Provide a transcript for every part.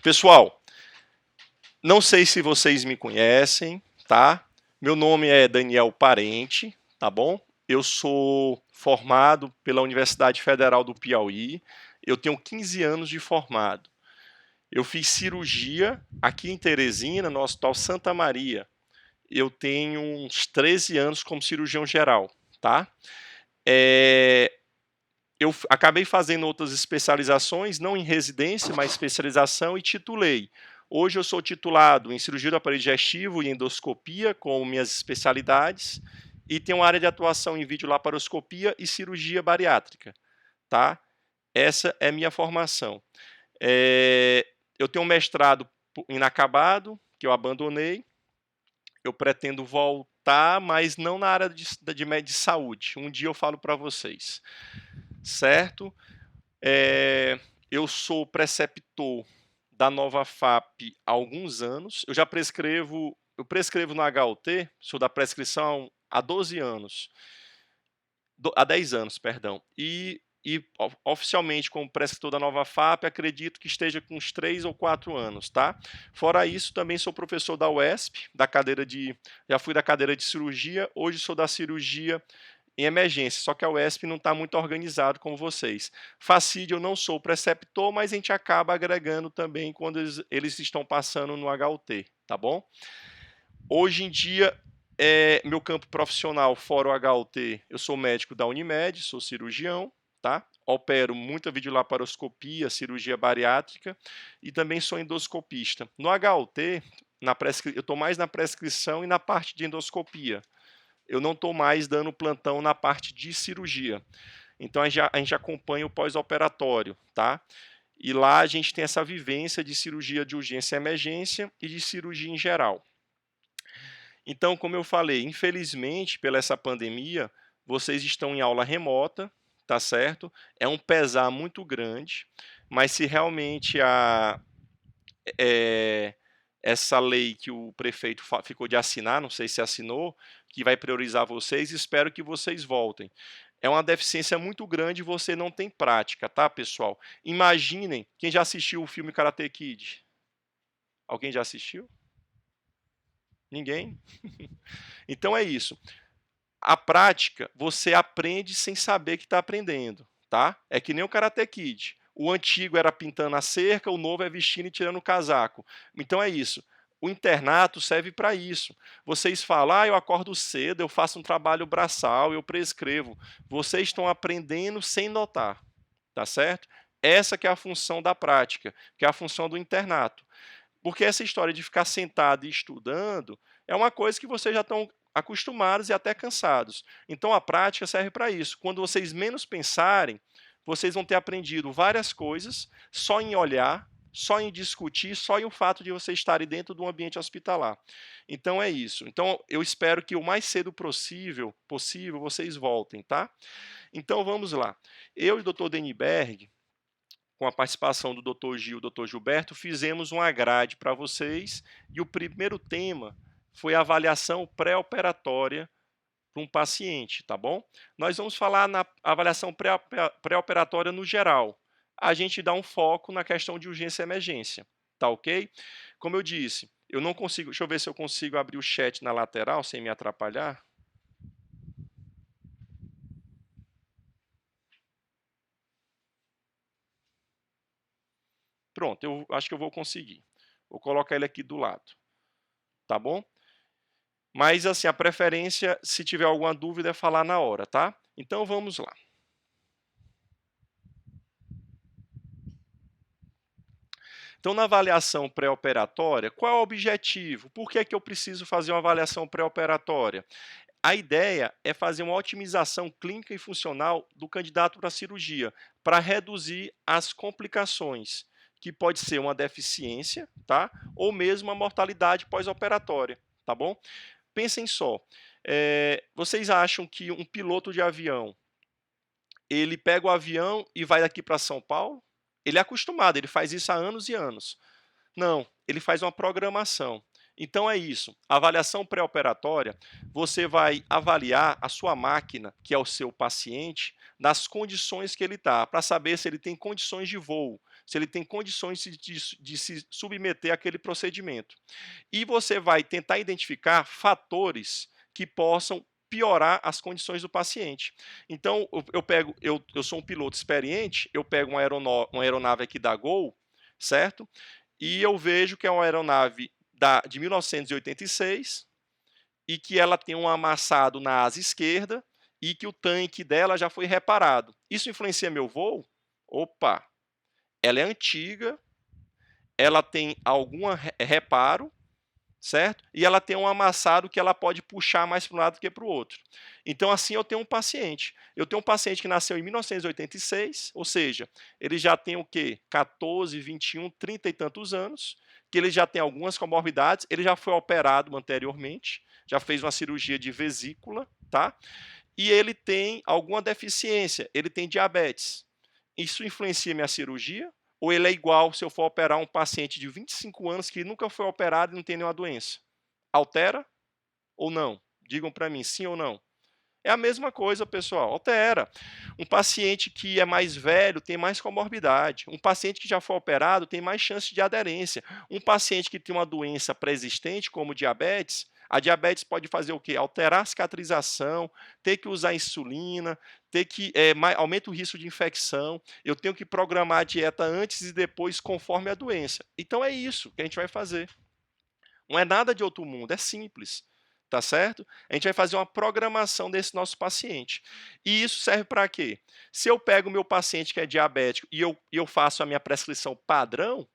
Pessoal, não sei se vocês me conhecem, tá? Meu nome é Daniel Parente, tá bom? Eu sou formado pela Universidade Federal do Piauí. Eu tenho 15 anos de formado. Eu fiz cirurgia aqui em Teresina, no Hospital Santa Maria. Eu tenho uns 13 anos como cirurgião geral, tá? Eu acabei fazendo outras especializações, não em residência, mas especialização, e titulei. Hoje eu sou titulado em cirurgia do aparelho digestivo e endoscopia, com minhas especialidades, e tenho área de atuação em videolaparoscopia e cirurgia bariátrica, tá? Essa é minha formação. Eu tenho um mestrado inacabado, que eu abandonei. Eu pretendo voltar, mas não na área de saúde. Um dia eu falo para vocês, certo? Eu sou preceptor da Nova FAP há alguns anos. Eu prescrevo no HUT, sou da prescrição há 12 anos, há 10 anos, perdão. E oficialmente como prescritor da Nova FAP, acredito que esteja com uns 3 ou 4 anos, tá? Fora isso, também sou professor da UESP, já fui da cadeira de cirurgia, hoje sou da cirurgia em emergência, só que a UESP não está muito organizado como vocês. Facide, eu não sou preceptor, mas a gente acaba agregando também quando eles estão passando no HUT, tá bom? Hoje em dia, meu campo profissional, fora o HUT, eu sou médico da Unimed, sou cirurgião, tá? Opero muita videolaparoscopia, cirurgia bariátrica e também sou endoscopista. No HUT, eu estou mais na prescrição e na parte de endoscopia. Eu não estou mais dando plantão na parte de cirurgia. Então a gente acompanha o pós-operatório, tá? E lá a gente tem essa vivência de cirurgia de urgência e emergência e de cirurgia em geral. Então, como eu falei, infelizmente, pela essa pandemia, vocês estão em aula remota, tá certo? É um pesar muito grande, mas se realmente essa lei que o prefeito ficou de assinar, não sei se assinou, que vai priorizar vocês, espero que vocês voltem. É uma deficiência muito grande e você não tem prática, tá, pessoal? Imaginem, quem já assistiu o filme Karate Kid? Alguém já assistiu? Ninguém? Então é isso. A prática, você aprende sem saber que está aprendendo, tá? É que nem o Karate Kid. O antigo era pintando a cerca, o novo é vestindo e tirando o casaco. Então é isso. O internato serve para isso. Vocês falam, eu acordo cedo, eu faço um trabalho braçal, eu prescrevo. Vocês estão aprendendo sem notar, tá certo? Essa que é a função da prática, que é a função do internato. Porque essa história de ficar sentado e estudando é uma coisa que vocês já estão acostumados e até cansados. Então a prática serve para isso. Quando vocês menos pensarem, vocês vão ter aprendido várias coisas só em olhar, só em discutir, só em o fato de vocês estarem dentro de um ambiente hospitalar. Então é isso. Então eu espero que o mais cedo possível vocês voltem, tá? Então vamos lá. Eu e o Dr. Deniberg, com a participação do Dr. Gil e do Dr. Gilberto, fizemos uma grade para vocês e o primeiro tema foi a avaliação pré-operatória para um paciente, tá bom? Nós vamos falar na avaliação pré-operatória no geral. A gente dá um foco na questão de urgência e emergência, tá ok? Como eu disse, eu não consigo, deixa eu ver se eu consigo abrir o chat na lateral sem me atrapalhar. Pronto, eu acho que eu vou conseguir. Vou colocar ele aqui do lado, tá bom? Mas, assim, a preferência, se tiver alguma dúvida, é falar na hora, tá? Então, vamos lá. Então, na avaliação pré-operatória, qual é o objetivo? Por que é que eu preciso fazer uma avaliação pré-operatória? A ideia é fazer uma otimização clínica e funcional do candidato para a cirurgia, para reduzir as complicações, que pode ser uma deficiência, tá? Ou mesmo a mortalidade pós-operatória, tá bom? Pensem só, vocês acham que um piloto de avião, ele pega o avião e vai daqui para São Paulo? Ele é acostumado, ele faz isso há anos e anos. Não, ele faz uma programação. Então é isso, a avaliação pré-operatória, você vai avaliar a sua máquina, que é o seu paciente, nas condições que ele está, para saber se ele tem condições de voo, se ele tem condições de se submeter àquele procedimento. E você vai tentar identificar fatores que possam piorar as condições do paciente. Então, eu sou um piloto experiente, eu pego uma aeronave aqui da Gol, certo? E eu vejo que é uma aeronave de 1986 e que ela tem um amassado na asa esquerda e que o tanque dela já foi reparado. Isso influencia meu voo? Opa, ela é antiga, ela tem algum reparo, certo? E ela tem um amassado que ela pode puxar mais para um lado do que para o outro. Então, assim, eu tenho um paciente. Eu tenho um paciente que nasceu em 1986, ou seja, ele já tem o quê? 14, 21, 30 e tantos anos, que ele já tem algumas comorbidades, ele já foi operado anteriormente, já fez uma cirurgia de vesícula, tá? E ele tem alguma deficiência, ele tem diabetes. Isso influencia minha cirurgia? Ou ele é igual se eu for operar um paciente de 25 anos que nunca foi operado e não tem nenhuma doença? Altera ou não? Digam para mim, sim ou não? É a mesma coisa, pessoal, altera. Um paciente que é mais velho tem mais comorbidade. Um paciente que já foi operado tem mais chance de aderência. Um paciente que tem uma doença pré-existente, como diabetes, a diabetes pode fazer o quê? Alterar a cicatrização, ter que usar insulina, ter que aumenta o risco de infecção. Eu tenho que programar a dieta antes e depois, conforme a doença. Então é isso que a gente vai fazer. Não é nada de outro mundo, é simples. Tá certo? A gente vai fazer uma programação desse nosso paciente. E isso serve para quê? Se eu pego o meu paciente que é diabético e eu faço a minha prescrição padrão,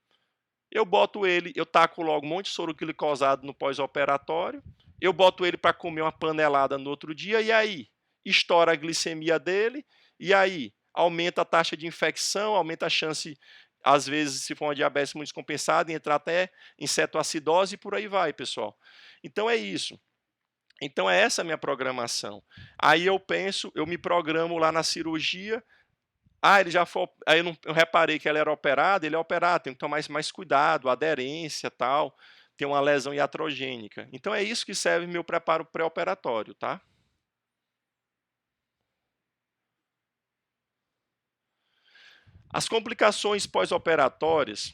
eu boto ele, eu taco logo um monte de soro glicosado no pós-operatório, eu boto ele para comer uma panelada no outro dia, e aí? Estoura a glicemia dele, e aí? Aumenta a taxa de infecção, aumenta a chance, às vezes, se for uma diabetes muito descompensada, de entrar até em cetoacidose e por aí vai, pessoal. Então é isso. Então é essa a minha programação. Aí eu penso, eu me programo lá na cirurgia. Ele já foi. Aí eu reparei que ela era operada, ele é operado, tem que tomar mais cuidado, aderência, tal, tem uma lesão iatrogênica. Então é isso que serve meu preparo pré-operatório, tá? As complicações pós-operatórias,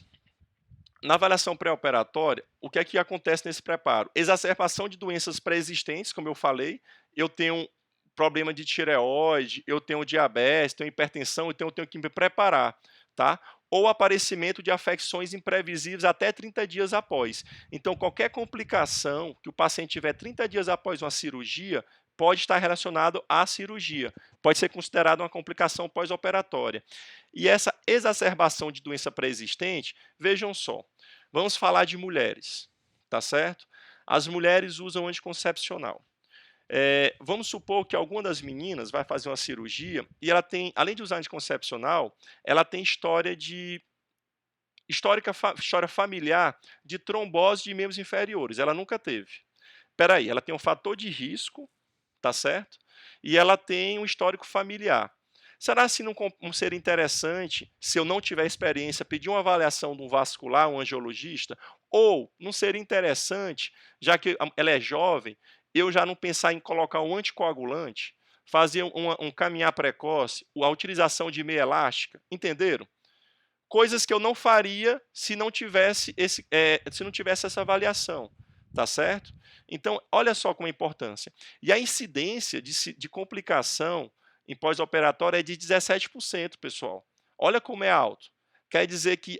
na avaliação pré-operatória, o que é que acontece nesse preparo? Exacerbação de doenças pré-existentes, como eu falei, eu tenho problema de tireoide, eu tenho diabetes, tenho hipertensão, então eu tenho que me preparar, tá? Ou aparecimento de afecções imprevisíveis até 30 dias após. Então, qualquer complicação que o paciente tiver 30 dias após uma cirurgia, pode estar relacionado à cirurgia, pode ser considerado uma complicação pós-operatória. E essa exacerbação de doença pré-existente, vejam só, vamos falar de mulheres, tá certo? As mulheres usam anticoncepcional. Vamos supor que alguma das meninas vai fazer uma cirurgia e ela tem, além de usar anticoncepcional, ela tem história familiar de trombose de membros inferiores. Ela nunca teve. Espera aí, ela tem um fator de risco, tá certo? E ela tem um histórico familiar. Será se não seria interessante, se eu não tiver experiência, pedir uma avaliação de um vascular, um angiologista? Ou não seria interessante, já que ela é jovem, eu já não pensar em colocar um anticoagulante, fazer um caminhar precoce, a utilização de meia elástica? Entenderam? Coisas que eu não faria se não tivesse essa avaliação, tá certo? Então, olha só como é a importância. E a incidência de complicação em pós-operatório é de 17%, pessoal. Olha como é alto. Quer dizer que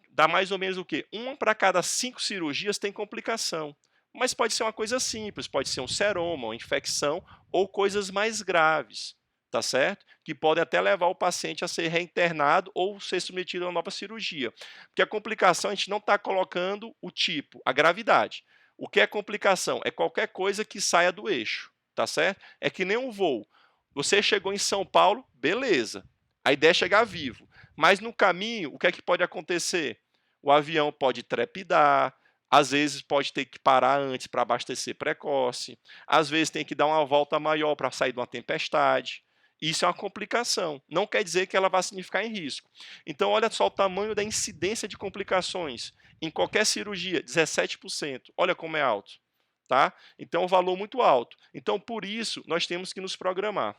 dá mais ou menos o quê? 1 para cada 5 cirurgias tem complicação. Mas pode ser uma coisa simples, pode ser um seroma, uma infecção ou coisas mais graves, tá certo? Que podem até levar o paciente a ser reinternado ou ser submetido a uma nova cirurgia. Porque a complicação a gente não está colocando o tipo, a gravidade. O que é complicação? É qualquer coisa que saia do eixo, tá certo? É que nem um voo. Você chegou em São Paulo, beleza. A ideia é chegar vivo. Mas no caminho, o que é que pode acontecer? O avião pode trepidar, às vezes pode ter que parar antes para abastecer precoce, às vezes tem que dar uma volta maior para sair de uma tempestade. Isso é uma complicação. Não quer dizer que ela vai significar em risco. Então, olha só o tamanho da incidência de complicações em qualquer cirurgia, 17%. Olha como é alto, tá? Então, é um valor muito alto. Então, por isso, nós temos que nos programar.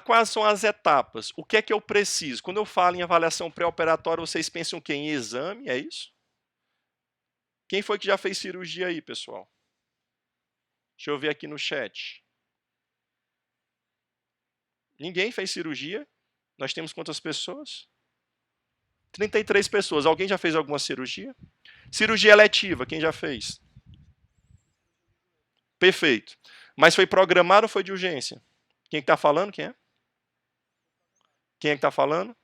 Quais são as etapas? O que é que eu preciso? Quando eu falo em avaliação pré-operatória, vocês pensam o quê? Em exame, é isso? Quem foi que já fez cirurgia aí, pessoal? Deixa eu ver aqui no chat. Ninguém fez cirurgia? Nós temos quantas pessoas? 33 pessoas. Alguém já fez alguma cirurgia? Cirurgia eletiva, quem já fez? Perfeito. Mas foi programado ou foi de urgência? Quem está falando? Quem é? Quem é que está falando?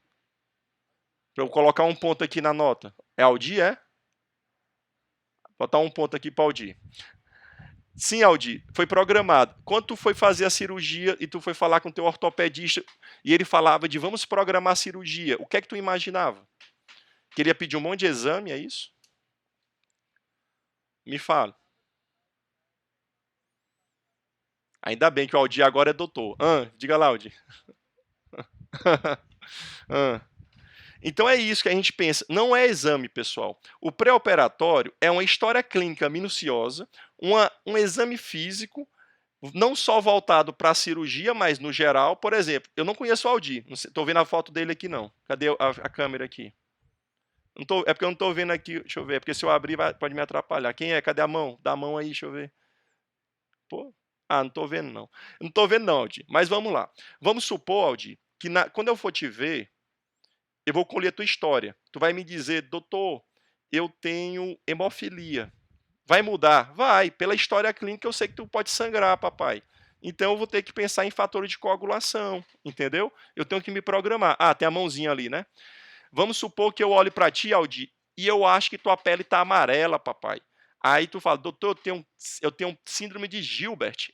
Para eu colocar um ponto aqui na nota. É Aldi, é? Botar um ponto aqui para Aldi. Sim, Aldi, foi programado. Quando tu foi fazer a cirurgia e tu foi falar com o teu ortopedista e ele falava de vamos programar a cirurgia, o que é que tu imaginava? Queria pedir um monte de exame, é isso? Me fala. Ainda bem que o Aldi agora é doutor. Diga lá, Aldi. Então é isso que a gente pensa. Não é exame, pessoal. O pré-operatório é uma história clínica minuciosa, um exame físico, não só voltado para a cirurgia, mas no geral. Por exemplo, eu não conheço o Aldi. Estou vendo a foto dele aqui, não. Cadê a câmera aqui? Não tô, é porque eu não estou vendo aqui. Deixa eu ver. É porque se eu abrir pode me atrapalhar. Quem é? Cadê a mão? Dá a mão aí, deixa eu ver. Pô. Não estou vendo, não. Não estou vendo, não, Aldi. Mas vamos lá. Vamos supor, Aldi, que quando eu for te ver, eu vou colher a tua história. Tu vai me dizer, doutor, eu tenho hemofilia. Vai mudar? Vai. Pela história clínica eu sei que tu pode sangrar, papai. Então eu vou ter que pensar em fatores de coagulação, entendeu? Eu tenho que me programar. Tem a mãozinha ali, né? Vamos supor que eu olhe para ti, Aldi, e eu acho que tua pele tá amarela, papai. Aí tu fala, doutor, eu tenho síndrome de Gilbert.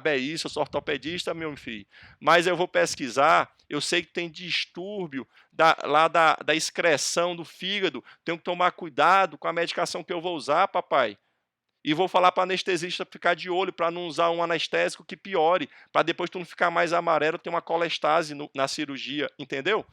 É isso, eu sou ortopedista, meu filho. Mas eu vou pesquisar, eu sei que tem distúrbio da excreção do fígado, tenho que tomar cuidado com a medicação que eu vou usar, papai. E vou falar para anestesista ficar de olho para não usar um anestésico que piore, para depois tu não ficar mais amarelo, ter uma colestase na cirurgia, entendeu?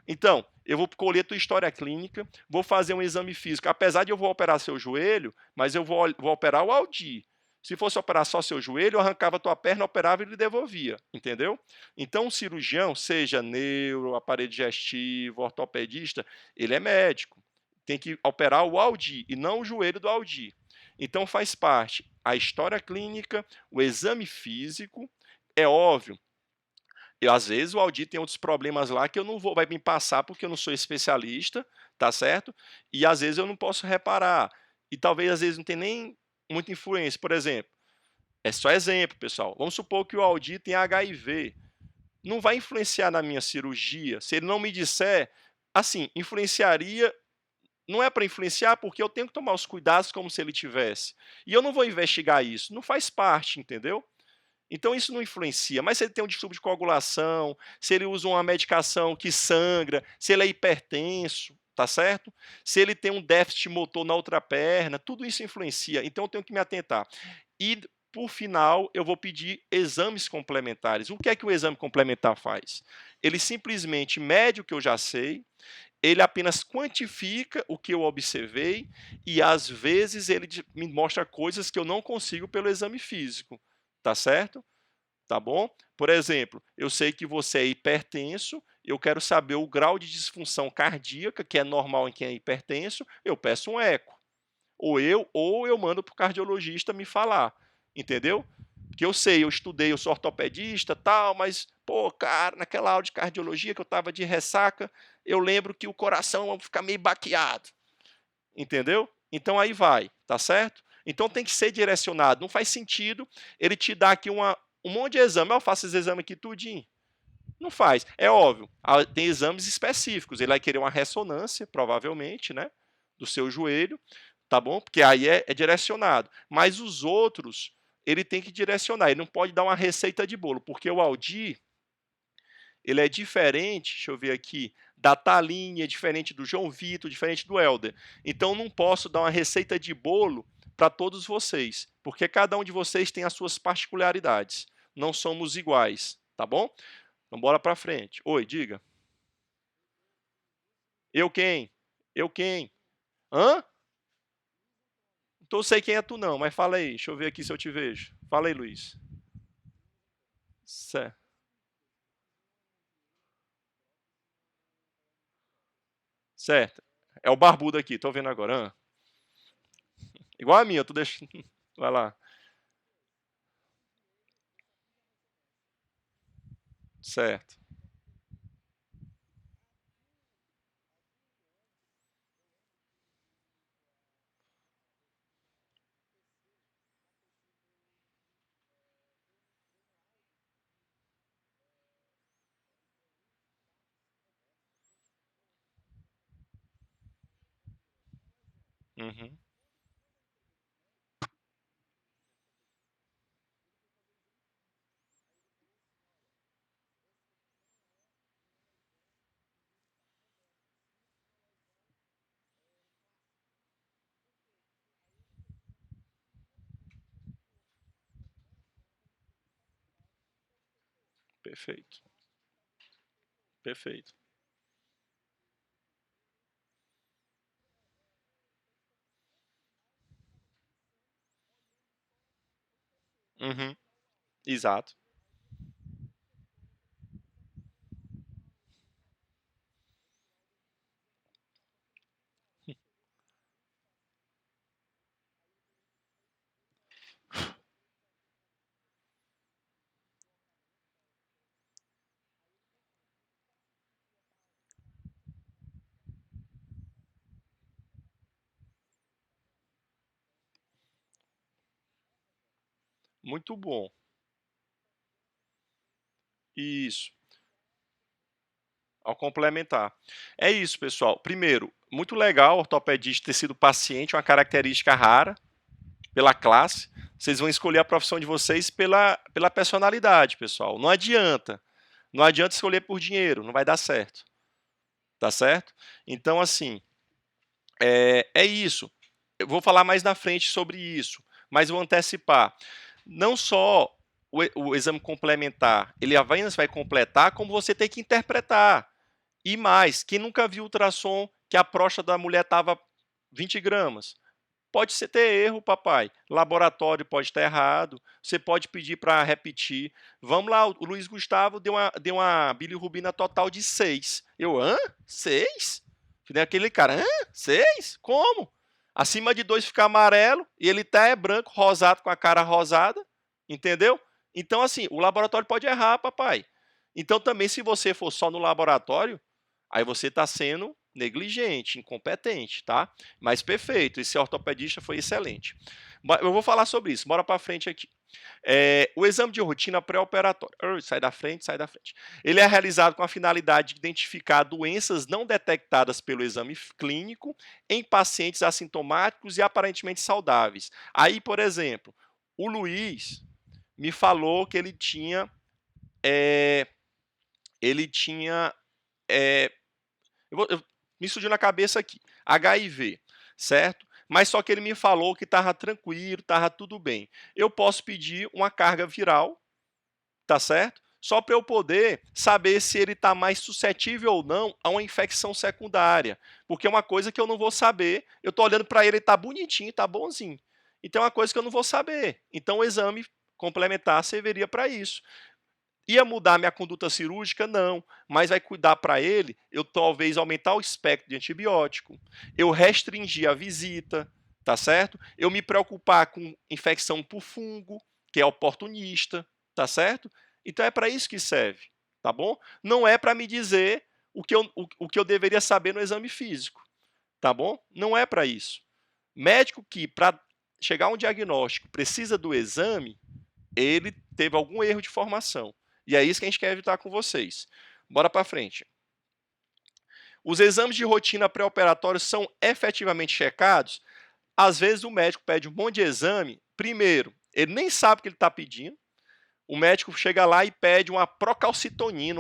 Então, eu vou colher tua história clínica, vou fazer um exame físico. Apesar de eu vou operar seu joelho, mas eu vou operar o Aldi. Se fosse operar só seu joelho, eu arrancava tua perna, operava e lhe devolvia, entendeu? Então, o cirurgião, seja neuro, aparelho digestivo, ortopedista, ele é médico. Tem que operar o Aldi e não o joelho do Aldi. Então, faz parte a história clínica, o exame físico. É óbvio, às vezes o Aldir tem outros problemas lá que eu não vou vai me passar porque eu não sou especialista, tá certo? E às vezes eu não posso reparar. E talvez às vezes não tem nem muita influência. Por exemplo, é só exemplo, pessoal. Vamos supor que o Aldir tem HIV. Não vai influenciar na minha cirurgia. Se ele não me disser, assim, influenciaria. Não é para influenciar porque eu tenho que tomar os cuidados como se ele tivesse. E eu não vou investigar isso. Não faz parte, entendeu? Então isso não influencia, mas se ele tem um distúrbio de coagulação, se ele usa uma medicação que sangra, se ele é hipertenso, tá certo? Se ele tem um déficit motor na outra perna, tudo isso influencia, então eu tenho que me atentar. E, por final, eu vou pedir exames complementares. O que é que o exame complementar faz? Ele simplesmente mede o que eu já sei, ele apenas quantifica o que eu observei e, às vezes, ele me mostra coisas que eu não consigo pelo exame físico. Tá certo? Tá bom? Por exemplo, eu sei que você é hipertenso, eu quero saber o grau de disfunção cardíaca, que é normal em quem é hipertenso, eu peço um eco. Ou eu mando para o cardiologista me falar, entendeu? Que eu sei, eu estudei, eu sou ortopedista, tal, mas, pô, cara, naquela aula de cardiologia que eu estava de ressaca, eu lembro que o coração fica meio baqueado, entendeu? Então aí vai, tá certo? Então tem que ser direcionado. Não faz sentido ele te dar aqui um monte de exame. Eu faço esse exame aqui tudinho. Não faz. É óbvio, tem exames específicos. Ele vai querer uma ressonância, provavelmente, né? Do seu joelho, tá bom? Porque aí é direcionado. Mas os outros, ele tem que direcionar. Ele não pode dar uma receita de bolo, porque o Aldi, ele é diferente, deixa eu ver aqui, da Thaline, é diferente do João Vitor, diferente do Helder. Então não posso dar uma receita de bolo para todos vocês, porque cada um de vocês tem as suas particularidades. Não somos iguais, tá bom? Então bora para frente. Oi, diga. Eu quem? Eu quem? Hã? Não sei quem é tu não, mas fala aí. Deixa eu ver aqui se eu te vejo. Fala aí, Luiz. Certo. Certo. É o barbudo aqui, tô vendo agora. Igual a minha, tu deixa. Vai lá. Certo. Uhum. Perfeito. Perfeito. Uhum. Exato. Muito bom. Isso. Ao complementar. É isso, pessoal. Primeiro, muito legal o ortopedista ter sido paciente, uma característica rara pela classe. Vocês vão escolher a profissão de vocês pela personalidade, pessoal. Não adianta. Não adianta escolher por dinheiro, não vai dar certo. Tá certo? Então, assim, é isso. Eu vou falar mais na frente sobre isso, mas vou antecipar. Não só o exame complementar, ele apenas vai completar, como você tem que interpretar. E mais, quem nunca viu ultrassom que a próstata da mulher estava 20 gramas? Pode ser ter erro, papai. Laboratório pode estar errado. Você pode pedir para repetir. Vamos lá, o Luiz Gustavo deu uma bilirrubina total de 6. Eu, hã? 6? Aquele cara, hã? 6? Como? Acima de 2 fica amarelo e ele tá branco, rosado, com a cara rosada. Entendeu? Então, assim, o laboratório pode errar, papai. Então, também, se você for só no laboratório, aí você está sendo negligente, incompetente, tá? Mas perfeito, esse ortopedista foi excelente. Eu vou falar sobre isso, bora para frente aqui. O exame de rotina pré-operatório. Sai da frente, sai da frente. Ele é realizado com a finalidade de identificar doenças não detectadas pelo exame clínico em pacientes assintomáticos e aparentemente saudáveis. Aí, por exemplo, o Luiz me falou que ele tinha. Ele tinha. é, me surgiu na cabeça aqui, HIV, certo? Mas só que ele me falou que estava tranquilo, estava tudo bem. Eu posso pedir uma carga viral, tá certo? Só para eu poder saber se ele está mais suscetível ou não a uma infecção secundária. Porque é uma coisa que eu não vou saber. Eu estou olhando para ele, está bonitinho, está bonzinho. Então é uma coisa que eu não vou saber. Então o exame complementar serviria para isso. Ia mudar minha conduta cirúrgica? Não, mas vai cuidar para ele, eu talvez aumentar o espectro de antibiótico, eu restringir a visita, tá certo? Eu me preocupar com infecção por fungo, que é oportunista, tá certo? Então é para isso que serve, tá bom? Não é para me dizer o que eu deveria saber no exame físico, tá bom? Não é para isso. Médico que, para chegar a um diagnóstico, precisa do exame, ele teve algum erro de formação. E é isso que a gente quer evitar com vocês. Bora para frente. Os exames de rotina pré-operatórios são efetivamente checados? Às vezes o médico pede um monte de exame. Primeiro, ele nem sabe o que ele está pedindo. O médico chega lá e pede uma procalcitonina,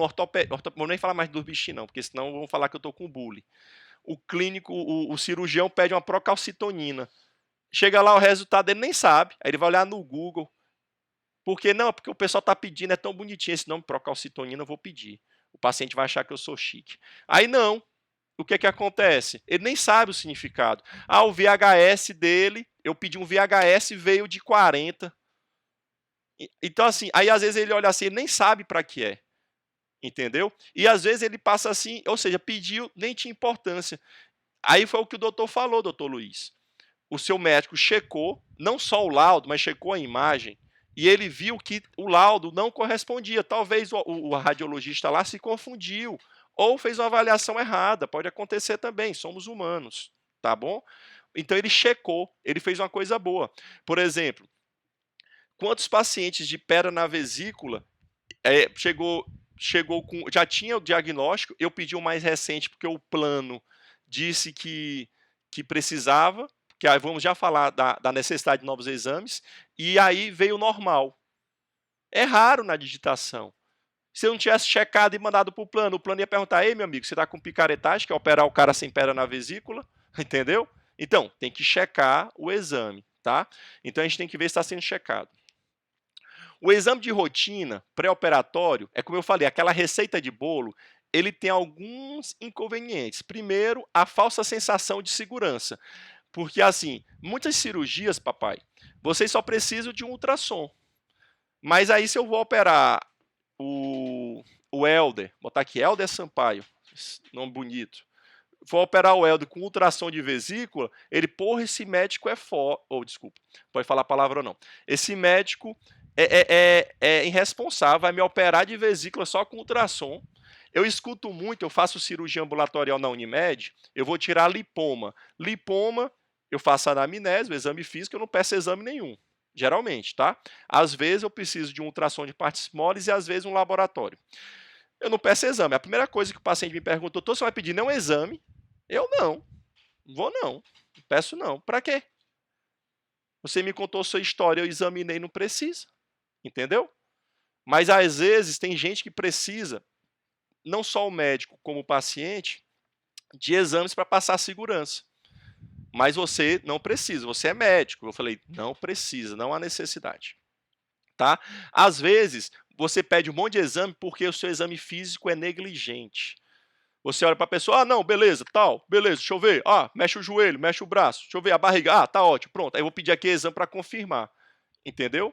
vou nem falar mais dos bichinhos não, porque senão vão falar que eu estou com bullying. O clínico, o cirurgião pede uma procalcitonina. Chega lá, o resultado ele nem sabe. Aí ele vai olhar no Google. Porque não, porque o pessoal está pedindo, é tão bonitinho esse nome, procalcitonina, eu vou pedir. O paciente vai achar que eu sou chique. Aí não. O que que acontece? Ele nem sabe o significado. Ah, o VHS dele, eu pedi um VHS, veio de 40. Então, assim, aí às vezes ele olha assim, ele nem sabe para que é. entendeu? E às vezes ele passa assim, ou seja, pediu, nem tinha importância. Aí foi o que o doutor falou, doutor Luiz. O seu médico checou, não só o laudo, mas checou a imagem, e ele viu que o laudo não correspondia. Talvez o radiologista lá se confundiu, ou fez uma avaliação errada, pode acontecer também, somos humanos, tá bom? Então ele checou, ele fez uma coisa boa. Por exemplo, quantos pacientes de pedra na vesícula chegou com, já tinha o diagnóstico, eu pedi o mais recente porque o plano disse que precisava, que aí vamos já falar da necessidade de novos exames, e aí veio normal. É raro na digitação. Se eu não tivesse checado e mandado para o plano ia perguntar: ei, meu amigo, você está com picaretagem, quer operar o cara sem pedra na vesícula? Entendeu? Então, tem que checar o exame, tá? Então a gente tem que ver se está sendo checado. O exame de rotina pré-operatório é, como eu falei, aquela receita de bolo, ele tem alguns inconvenientes. Primeiro, a falsa sensação de segurança. Porque, assim, muitas cirurgias, papai, vocês só precisam de um ultrassom. Mas aí, se eu vou operar o Helder, botar aqui, Helder Sampaio, nome bonito, for operar o Helder com ultrassom de vesícula, ele, porra, esse médico é foda. Ou, desculpa, pode falar a palavra ou não. Esse médico é irresponsável, vai me operar de vesícula só com ultrassom. Eu escuto muito, eu faço cirurgia ambulatorial na Unimed, eu vou tirar lipoma. Lipoma, eu faço anamnese, o exame físico, eu não peço exame nenhum, geralmente, tá? Às vezes eu preciso de um ultrassom de partes moles e às vezes um laboratório. Eu não peço exame. A primeira coisa que o paciente me pergunta: doutor, você vai pedir não exame? Eu não, vou não, peço não. Para quê? Você me contou sua história, eu examinei, não precisa, entendeu? Mas às vezes tem gente que precisa, não só o médico como o paciente, de exames para passar segurança. Mas você não precisa, você é médico. Eu falei, não precisa, não há necessidade. Tá? Às vezes, você pede um monte de exame porque o seu exame físico é negligente. Você olha para a pessoa, ah, não, beleza, tal, beleza, deixa eu ver, ah, mexe o joelho, mexe o braço, deixa eu ver a barriga, ah, tá ótimo, pronto. Aí eu vou pedir aqui exame para confirmar, entendeu?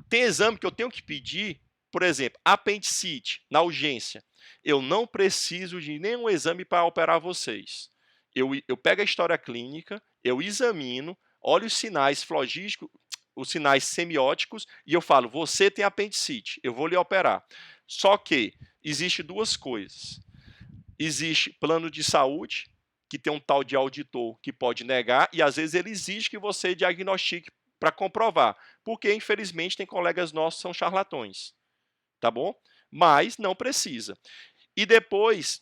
Tem exame que eu tenho que pedir, por exemplo, apendicite, na urgência. Eu não preciso de nenhum exame para operar vocês. Eu pego a história clínica, eu examino, olho os sinais flogísticos, os sinais semióticos, e eu falo, você tem apendicite, eu vou lhe operar. Só que existe duas coisas. Existe plano de saúde, que tem um tal de auditor que pode negar, e às vezes ele exige que você diagnostique para comprovar, porque infelizmente tem colegas nossos que são charlatões, tá bom? Mas não precisa. E depois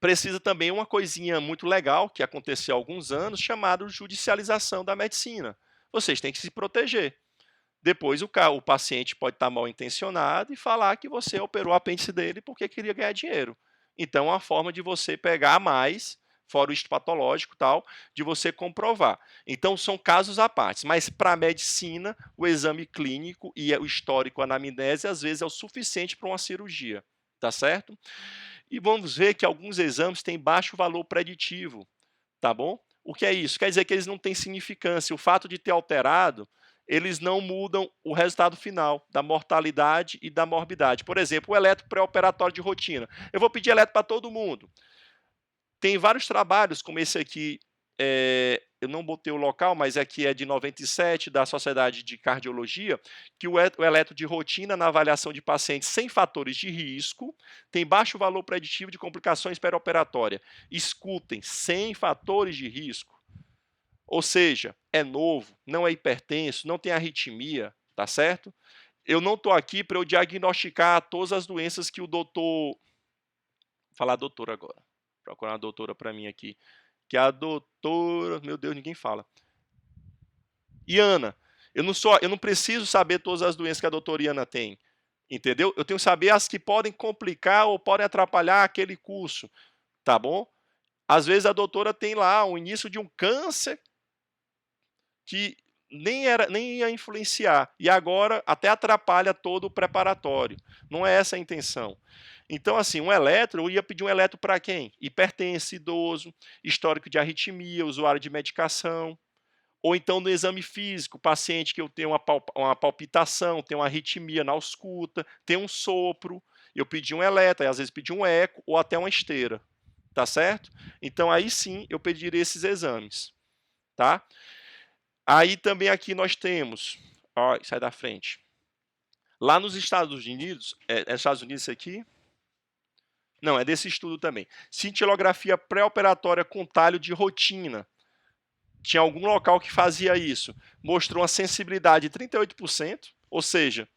precisa também uma coisinha muito legal que aconteceu há alguns anos, chamado judicialização da medicina. Vocês têm que se proteger. Depois o paciente pode estar mal intencionado e falar que você operou o apêndice dele porque queria ganhar dinheiro. Então, é uma forma de você pegar mais, fora o histopatológico e tal, de você comprovar. Então, são casos à parte. Mas para a medicina, o exame clínico e o histórico anamnese, às vezes, é o suficiente para uma cirurgia. Tá certo? E vamos ver que alguns exames têm baixo valor preditivo. Tá bom? O que é isso? Quer dizer que eles não têm significância. O fato de ter alterado, eles não mudam o resultado final da mortalidade e da morbidade. Por exemplo, o eletro pré-operatório de rotina. Eu vou pedir eletro para todo mundo. Tem vários trabalhos, como esse aqui, eu não botei o local, mas aqui é de 97, da Sociedade de Cardiologia, que o eletro de rotina na avaliação de pacientes sem fatores de risco tem baixo valor preditivo de complicações perioperatórias. Escutem, sem fatores de risco. Ou seja, é novo, não é hipertenso, não tem arritmia, tá certo? Eu não estou aqui para eu diagnosticar todas as doenças que o doutor... Vou falar doutor agora. Procurar uma doutora para mim aqui. Que é a doutora... Meu Deus, ninguém fala. Iana. Eu não preciso saber todas as doenças que a doutora Iana tem. Entendeu? Eu tenho que saber as que podem complicar ou podem atrapalhar aquele curso. Tá bom? Às vezes a doutora tem lá o início de um câncer que nem ia influenciar. E agora até atrapalha todo o preparatório. Não é essa a intenção. Então, assim, um eletro, eu ia pedir um eletro para quem? Hipertenso, idoso, histórico de arritmia, usuário de medicação. Ou então no exame físico, paciente que eu tenho uma palpitação, tem uma arritmia na ausculta, tem um sopro. eu pedi um eletro, às vezes pedi um eco ou até uma esteira, tá certo? Então aí sim eu pediria esses exames, tá? Aí também aqui nós temos, ó, sai da frente. Lá nos Estados Unidos, Estados Unidos isso aqui? Não, é desse estudo também. Cintilografia pré-operatória com talho de rotina. Tinha algum local que fazia isso. Mostrou uma sensibilidade de 38%, ou seja,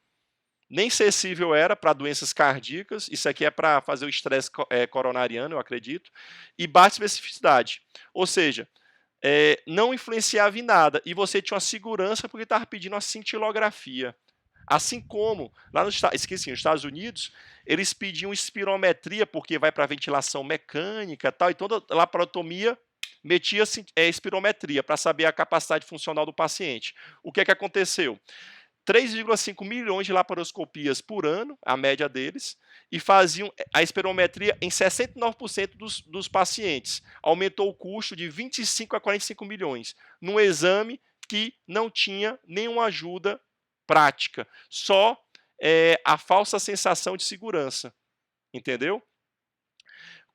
nem sensível era para doenças cardíacas, isso aqui é para fazer o estresse coronariano, eu acredito, e baixa especificidade. Ou seja, não influenciava em nada, e você tinha uma segurança porque estava pedindo uma cintilografia. Assim como, lá nos Estados Unidos, eles pediam espirometria, porque vai para ventilação mecânica e tal, e toda laparotomia metia espirometria para saber a capacidade funcional do paciente. O que é que aconteceu? 3,5 milhões de laparoscopias por ano, a média deles, e faziam a espirometria em 69% dos pacientes. Aumentou o custo de 25 a 45 milhões, num exame que não tinha nenhuma ajuda prática, só a falsa sensação de segurança, entendeu?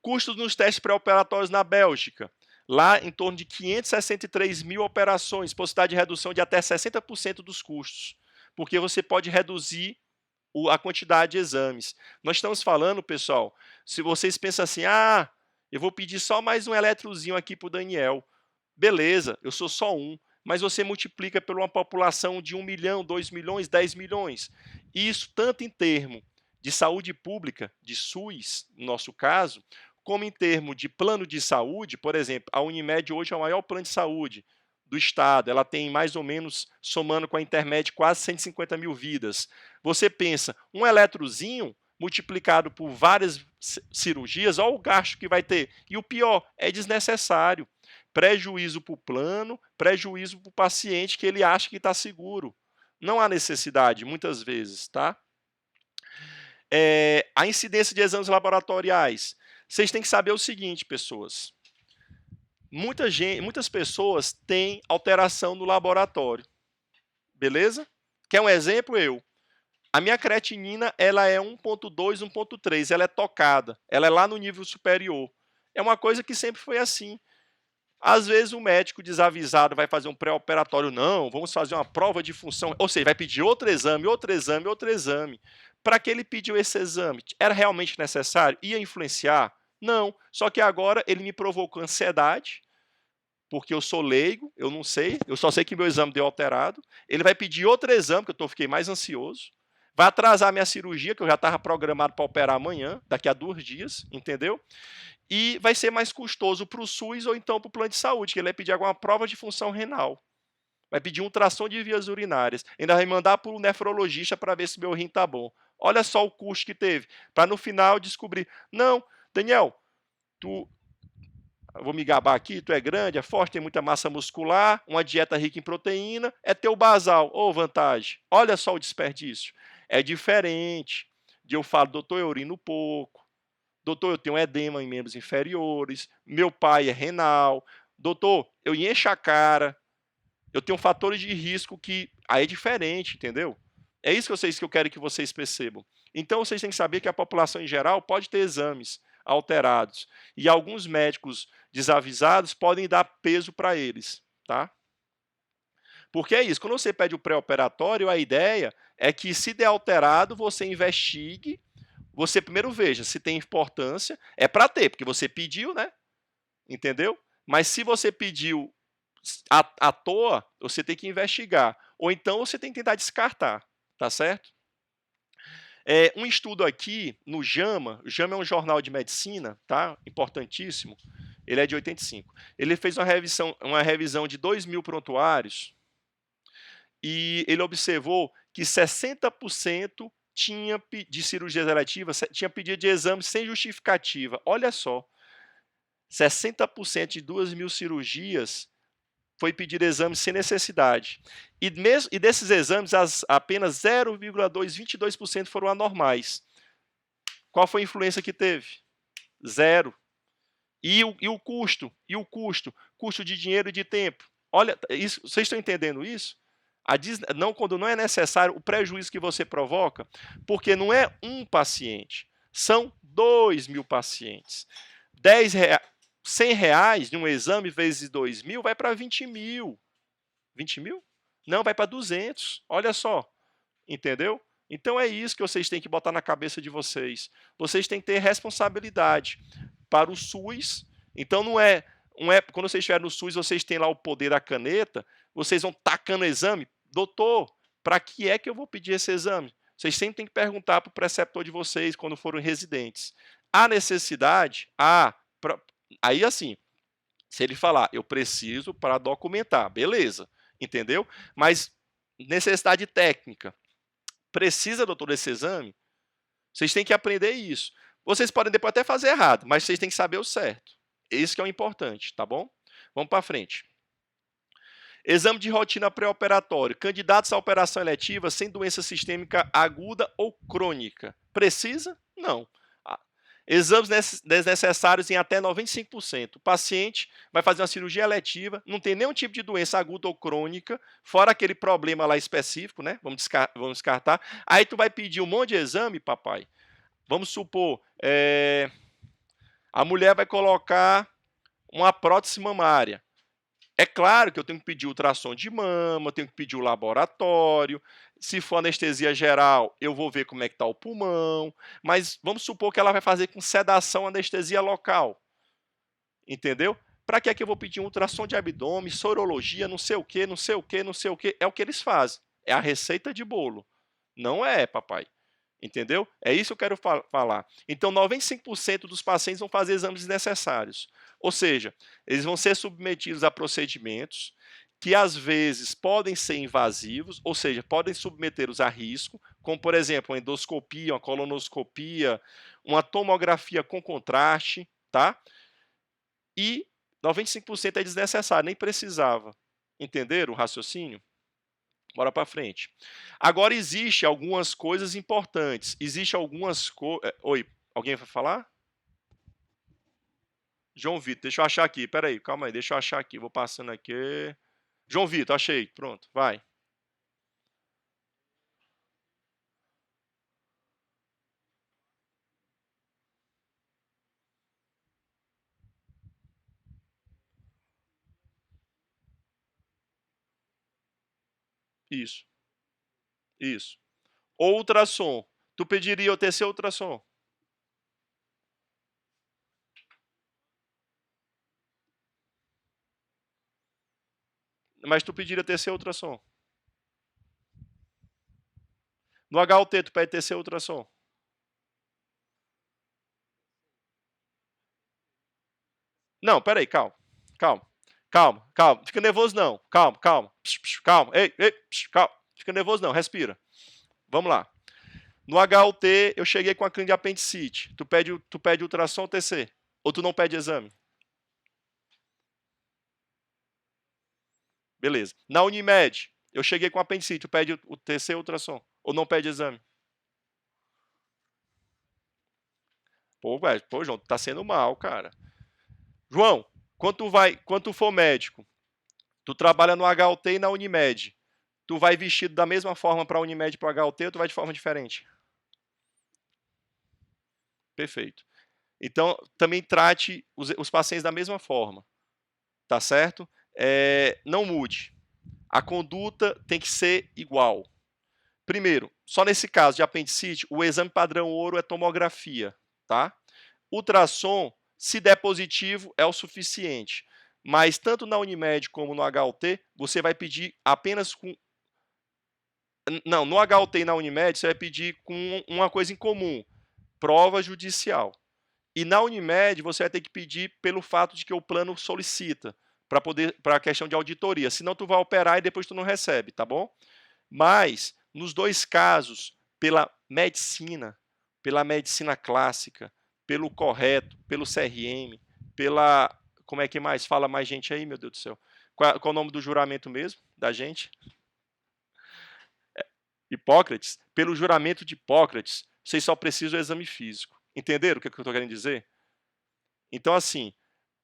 Custos nos testes pré-operatórios na Bélgica, lá em torno de 563 mil operações, possibilidade de redução de até 60% dos custos, porque você pode reduzir a quantidade de exames. Nós estamos falando, pessoal, se vocês pensam assim, eu vou pedir só mais um eletrozinho aqui para o Daniel, beleza, eu sou só um, mas você multiplica por uma população de 1 milhão, 2 milhões, 10 milhões. Isso tanto em termo de saúde pública, de SUS, no nosso caso, como em termo de plano de saúde. Por exemplo, a Unimed hoje é o maior plano de saúde do Estado. Ela tem mais ou menos, somando com a Intermed, quase 150 mil vidas. Você pensa, um eletrozinho multiplicado por várias cirurgias, olha o gasto que vai ter. E o pior, é desnecessário. Prejuízo para o plano, prejuízo para o paciente que ele acha que está seguro. Não há necessidade, muitas vezes, tá? A incidência de exames laboratoriais. Vocês têm que saber o seguinte, pessoas. Muitas pessoas têm alteração no laboratório. Beleza? Quer um exemplo? A minha creatinina ela é 1,2, 1,3. Ela é tocada. Ela é lá no nível superior. É uma coisa que sempre foi assim. Às vezes o médico desavisado vai fazer um pré-operatório. Não, vamos fazer uma prova de função. Ou seja, vai pedir outro exame, outro exame, outro exame. Para que ele pediu esse exame? Era realmente necessário? Ia influenciar? Não. Só que agora ele me provocou ansiedade, porque eu sou leigo, eu não sei, eu só sei que meu exame deu alterado. Ele vai pedir outro exame, que eu fiquei mais ansioso. Vai atrasar minha cirurgia, que eu já estava programado para operar amanhã, daqui a 2 dias, entendeu? E vai ser mais custoso para o SUS ou então para o plano de saúde, que ele vai pedir alguma prova de função renal. Vai pedir um ultrassom de vias urinárias. Ainda vai mandar para o nefrologista para ver se meu rim está bom. Olha só o custo que teve. Para no final descobrir, não, Daniel, eu vou me gabar aqui, tu é grande, é forte, tem muita massa muscular, uma dieta rica em proteína, é teu basal. Ô, vantagem. Olha só o desperdício. É diferente de eu falar, doutor, eu urino pouco. Doutor, eu tenho edema em membros inferiores, meu pai é renal. Doutor, eu encho a cara, eu tenho fatores de risco que aí é diferente, entendeu? É isso que eu quero que vocês percebam. Então, vocês têm que saber que a população em geral pode ter exames alterados. E alguns médicos desavisados podem dar peso para eles, tá? Porque é isso, quando você pede o pré-operatório, a ideia é que se der alterado, você investigue, você primeiro veja se tem importância, é para ter, porque você pediu, né? Entendeu? Mas se você pediu à toa, você tem que investigar. Ou então você tem que tentar descartar, tá certo? Um estudo aqui no JAMA, o JAMA é um jornal de medicina, tá? Importantíssimo, ele é de 85. Ele fez uma revisão de 2.000 prontuários e ele observou que 60% de cirurgias eletivas tinha pedido de exame sem justificativa. Olha só, 60% de 2.000 cirurgias foi pedir exame sem necessidade. E desses exames, apenas 0,22% foram anormais. Qual foi a influência que teve? Zero. E o custo? Custo de dinheiro e de tempo. Olha, vocês estão entendendo isso? Quando não é necessário, o prejuízo que você provoca, porque não é um paciente. São 2.000 pacientes. 100 reais de um exame vezes 2.000 vai para 20.000. 20.000? Não, vai para 200. Olha só. Entendeu? Então é isso que vocês têm que botar na cabeça de vocês. Vocês têm que ter responsabilidade para o SUS. Então não é quando vocês estiverem no SUS, vocês têm lá o poder da caneta, vocês vão tacando exame. Doutor, para que é que eu vou pedir esse exame? Vocês sempre têm que perguntar para o preceptor de vocês quando forem residentes. Há necessidade? Aí assim, se ele falar, eu preciso para documentar, beleza, entendeu? Mas necessidade técnica. Precisa, doutor, desse exame? Vocês têm que aprender isso. Vocês podem depois até fazer errado, mas vocês têm que saber o certo. Isso que é o importante, tá bom? Vamos para frente. Exame de rotina pré-operatório. Candidatos à operação eletiva sem doença sistêmica aguda ou crônica. Precisa? Não. Exames desnecessários em até 95%. O paciente vai fazer uma cirurgia eletiva, não tem nenhum tipo de doença aguda ou crônica, fora aquele problema lá específico, né? Vamos descartar. Aí tu vai pedir um monte de exame, papai. Vamos supor, a mulher vai colocar uma prótese mamária. É claro que eu tenho que pedir ultrassom de mama, eu tenho que pedir o laboratório. Se for anestesia geral, eu vou ver como é que está o pulmão. Mas vamos supor que ela vai fazer com sedação anestesia local. Entendeu? Para que é que eu vou pedir um ultrassom de abdômen, sorologia, não sei o que, não sei o que, não sei o que? É o que eles fazem. É a receita de bolo. Não é, papai. Entendeu? É isso que eu quero falar. Então, 95% dos pacientes vão fazer exames desnecessários. Ou seja, eles vão ser submetidos a procedimentos que, às vezes, podem ser invasivos, ou seja, podem submetê-los a risco, como, por exemplo, uma endoscopia, uma colonoscopia, uma tomografia com contraste, tá? E 95% é desnecessário, nem precisava. Entenderam o raciocínio? Bora para frente. Agora, existe algumas coisas importantes. Existe algumas coisas... Oi, alguém vai falar? João Vitor, deixa eu achar aqui. Pera aí, calma aí, deixa eu achar aqui. Vou passando aqui. João Vitor, achei. Pronto, vai. Isso, isso. Ultrassom. Tu pediria o TC ultrassom? Mas tu pediria TC ultrassom? No HUT, tu pede TC ultrassom? Não, peraí, calma. Calma. Calma, calma. Fica nervoso não. Calma, calma. Calma. Ei, calma. Fica nervoso não, respira. Vamos lá. No HUT, eu cheguei com a clínica de apendicite. Tu pede ultrassom ou TC? Ou tu não pede exame? Beleza. Na Unimed, eu cheguei com apendicite. Tu pede o TC ou ultrassom? Ou não pede exame? Pô, velho, João, tu tá sendo mal, cara. João, quando tu for médico, tu trabalha no HUT e na Unimed, tu vai vestido da mesma forma para a Unimed e para o HUT ou tu vai de forma diferente? Perfeito. Então, também trate os pacientes da mesma forma, tá certo? Não mude. A conduta tem que ser igual. Primeiro, só nesse caso de apendicite, o exame padrão ouro é tomografia, tá? Ultrassom, se der positivo, é o suficiente. Mas tanto na Unimed como no HUT, você vai pedir apenas com... Não, no HUT e na Unimed, você vai pedir com uma coisa em comum, prova judicial. E na Unimed, você vai ter que pedir pelo fato de que o plano solicita, para a questão de auditoria. Senão, tu vai operar e depois tu não recebe, tá bom? Mas, nos dois casos, pela medicina clássica, pelo correto, pelo CRM, pela... Como é que mais? Fala mais gente aí, meu Deus do céu. Qual é o nome do juramento mesmo, da gente? Hipócrates. Pelo juramento de Hipócrates, vocês só precisam do exame físico. Entenderam o que eu estou querendo dizer? Então, assim,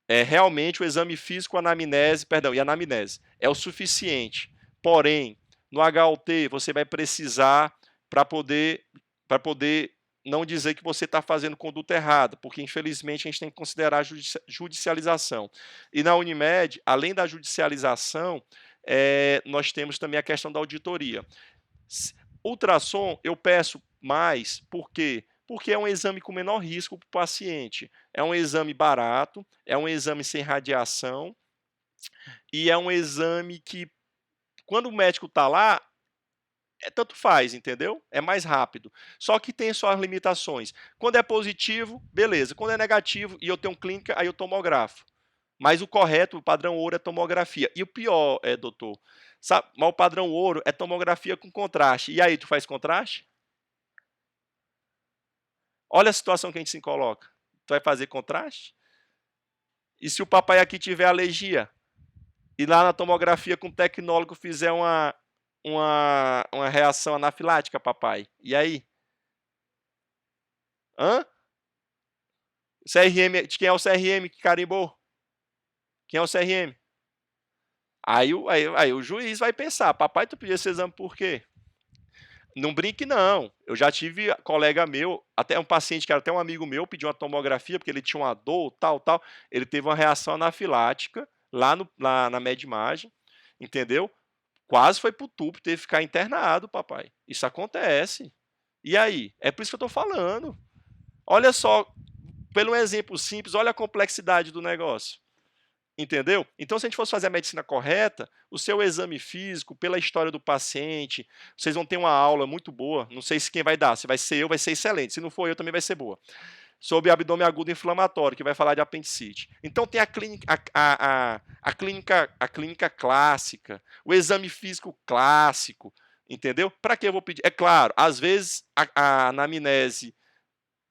realmente o exame físico, e anamnese é o suficiente. Porém, no HUT, você vai precisar, para poder não dizer que você está fazendo conduta errada, porque infelizmente a gente tem que considerar a judicialização. E na Unimed, além da judicialização, nós temos também a questão da auditoria. Ultrassom eu peço mais, por quê? Porque é um exame com menor risco para o paciente. É um exame barato, é um exame sem radiação, e é um exame que, quando o médico está lá, tanto faz, entendeu? É mais rápido. Só que tem suas limitações. Quando é positivo, beleza. Quando é negativo e eu tenho clínica, aí eu tomografo. Mas o correto, o padrão ouro é tomografia. E o pior, doutor, sabe, mas o padrão ouro é tomografia com contraste. E aí, tu faz contraste? Olha a situação que a gente se coloca. Tu vai fazer contraste? E se o papai aqui tiver alergia? E lá na tomografia com o tecnólogo fizer uma reação anafilática, papai. E aí? Hã? CRM, de quem é o CRM que carimbou? Quem é o CRM? Aí o juiz vai pensar, papai, tu pediu esse exame por quê? Não brinque, não. Eu já tive colega meu, até um paciente que era até um amigo meu, pediu uma tomografia porque ele tinha uma dor, tal. Ele teve uma reação anafilática lá na Medimagem, entendeu? Quase foi pro tubo, teve que ficar internado, papai. Isso acontece. E aí? É por isso que eu tô falando. Olha só, pelo exemplo simples, olha a complexidade do negócio. Entendeu? Então, se a gente fosse fazer a medicina correta, o seu exame físico, pela história do paciente, vocês vão ter uma aula muito boa. Não sei se quem vai dar, se vai ser eu, vai ser excelente. Se não for eu, também vai ser boa. Sobre abdômen agudo inflamatório, que vai falar de apendicite. Então, tem a clínica clássica, o exame físico clássico, entendeu? Para que eu vou pedir? É claro, às vezes a anamnese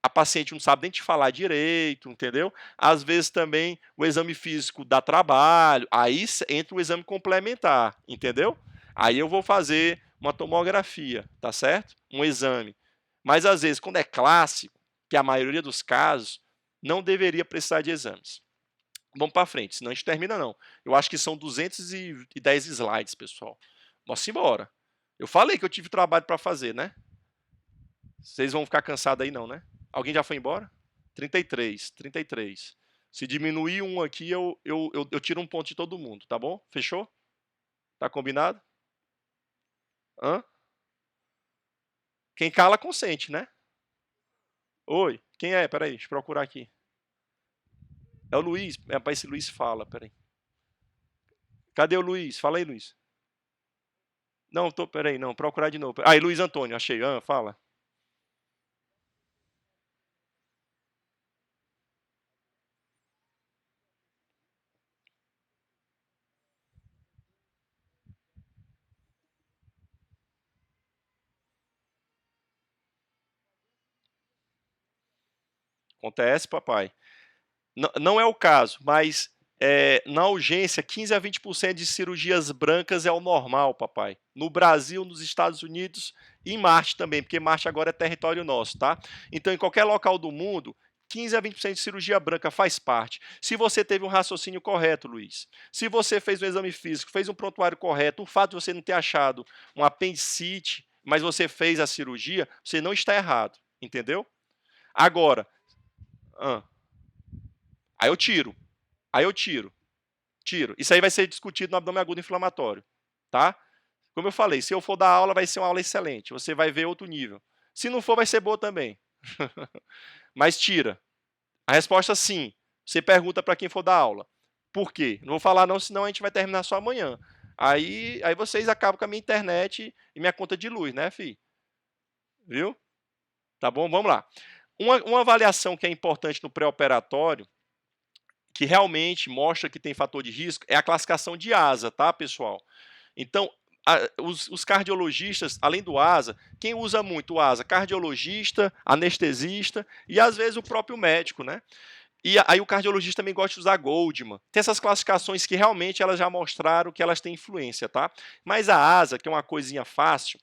a paciente não sabe nem te falar direito, entendeu? Às vezes também o exame físico dá trabalho, aí entra o exame complementar, entendeu? Aí eu vou fazer uma tomografia, tá certo? Um exame. Mas às vezes, quando é clássico, que é a maioria dos casos, não deveria precisar de exames. Vamos para frente, senão a gente termina não. Eu acho que são 210 slides, pessoal. Vamos embora. Eu falei que eu tive trabalho para fazer, né? Vocês vão ficar cansados aí não, né? Alguém já foi embora? 33. Se diminuir um aqui, eu tiro um ponto de todo mundo, tá bom? Fechou? Tá combinado? Hã? Quem cala, consente, né? Oi, quem é? Peraí, deixa eu procurar aqui. É o Luiz. Rapaz, esse Luiz fala, peraí. Cadê o Luiz? Fala aí, Luiz. Não, peraí, não, procurar de novo. Aí, Luiz Antônio, achei. Fala. Acontece, papai. Não é o caso, mas na urgência, 15 a 20% de cirurgias brancas é o normal, papai. No Brasil, nos Estados Unidos e em Marte também, porque Marte agora é território nosso, tá? Então, em qualquer local do mundo, 15 a 20% de cirurgia branca faz parte. Se você teve um raciocínio correto, Luiz, se você fez um exame físico, fez um prontuário correto, o fato de você não ter achado um apendicite, mas você fez a cirurgia, você não está errado, entendeu? Agora, aí eu tiro. Tiro. Isso aí vai ser discutido no abdômen agudo inflamatório, tá? Como eu falei, se eu for dar aula, vai ser uma aula excelente. Você vai ver outro nível. Se não for, vai ser boa também. Mas tira. A resposta sim. Você pergunta para quem for dar aula. Por quê? Não vou falar não, senão a gente vai terminar só amanhã. Aí vocês acabam com a minha internet e minha conta de luz, né, fi? Viu? Tá bom? Vamos lá. Uma avaliação que é importante no pré-operatório, que realmente mostra que tem fator de risco, é a classificação de ASA, tá, pessoal? Então, os cardiologistas, além do ASA, quem usa muito o ASA? Cardiologista, anestesista e às vezes o próprio médico, né? E aí o cardiologista também gosta de usar Goldman. Tem essas classificações que realmente elas já mostraram que elas têm influência, tá? Mas a ASA, que é uma coisinha fácil,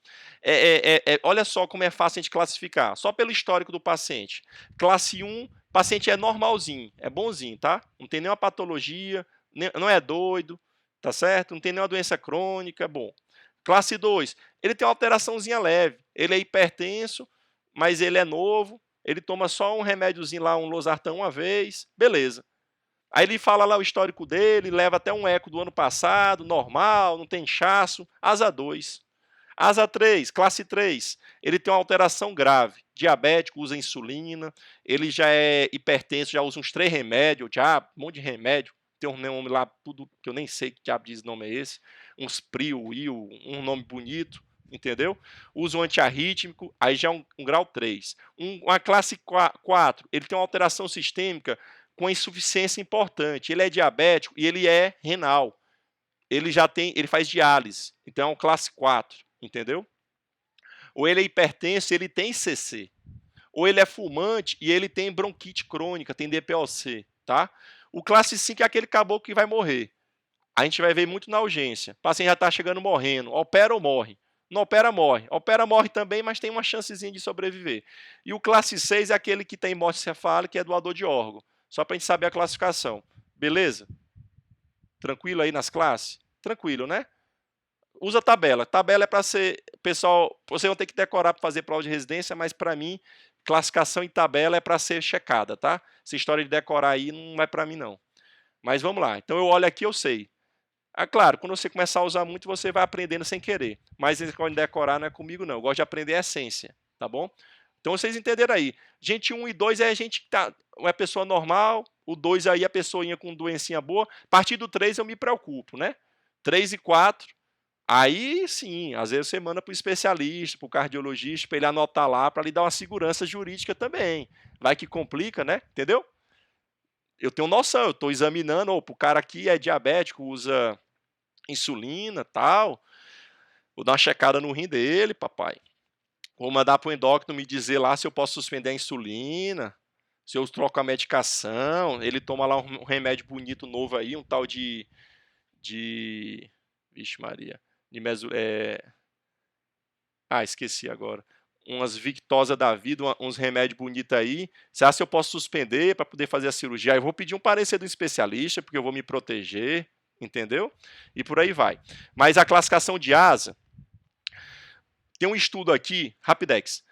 olha só como é fácil a gente classificar. Só pelo histórico do paciente. Classe 1, paciente é normalzinho, é bonzinho, tá? Não tem nenhuma patologia, não é doido, tá certo? Não tem nenhuma doença crônica, bom. Classe 2, ele tem uma alteraçãozinha leve. Ele é hipertenso, mas ele é novo, ele toma só um remédiozinho lá, um losartão uma vez, beleza. Aí ele fala lá o histórico dele, leva até um eco do ano passado, normal, não tem inchaço, asa 2. Asa 3, classe 3, ele tem uma alteração grave, diabético, usa insulina, ele já é hipertenso, já usa uns 3 remédios, já um monte de remédio, tem um nome lá, tudo que eu nem sei que diabo diz nome é esse, uns Prio, Will, um nome bonito, entendeu? Usa um antiarrítmico, aí já é um grau 3. Uma classe 4, ele tem uma alteração sistêmica com insuficiência importante, ele é diabético e ele é renal, ele faz diálise, então é um classe 4, entendeu? Ou ele é hipertenso e ele tem CC. Ou ele é fumante e ele tem bronquite crônica, tem DPOC, tá? O classe 5 é aquele caboclo que vai morrer. A gente vai ver muito na urgência. O paciente já está chegando morrendo. Opera ou morre? Não opera, morre. Opera, morre também, mas tem uma chancezinha de sobreviver. E o classe 6 é aquele que tem morte cefálica e é doador de órgão. Só para a gente saber a classificação. Beleza? Tranquilo aí nas classes? Tranquilo, né? Usa tabela. Tabela é para ser, pessoal, você não tem que decorar para fazer prova de residência, mas para mim, classificação em tabela é para ser checada, tá? Essa história de decorar aí não é para mim não. Mas vamos lá. Então eu olho aqui, eu sei. Ah, claro, quando você começar a usar muito, você vai aprendendo sem querer. Mas esse negócio de decorar não é comigo não. Eu gosto de aprender a essência, tá bom? Então vocês entenderam aí. Gente 1 e 2 é a gente que tá, é pessoa normal, o 2 aí é a pessoinha com doencinha boa. A partir do 3 eu me preocupo, né? 3 e 4 aí sim, às vezes você manda para o especialista, para o cardiologista, para ele anotar lá, para lhe dar uma segurança jurídica também. Vai que complica, né? Entendeu? Eu tenho noção, eu estou examinando, o cara aqui é diabético, usa insulina, tal. Vou dar uma checada no rim dele, papai. Vou mandar para o endócrino me dizer lá se eu posso suspender a insulina, se eu troco a medicação. Ele toma lá um remédio bonito novo aí, um tal de vixe Maria, de esqueci agora. Umas Victosa da vida, uns remédios bonitos aí. Você acha que eu posso suspender para poder fazer a cirurgia? Eu vou pedir um parecer do especialista, porque eu vou me proteger, entendeu? E por aí vai. Mas a classificação de asa, tem um estudo aqui, Rapidex,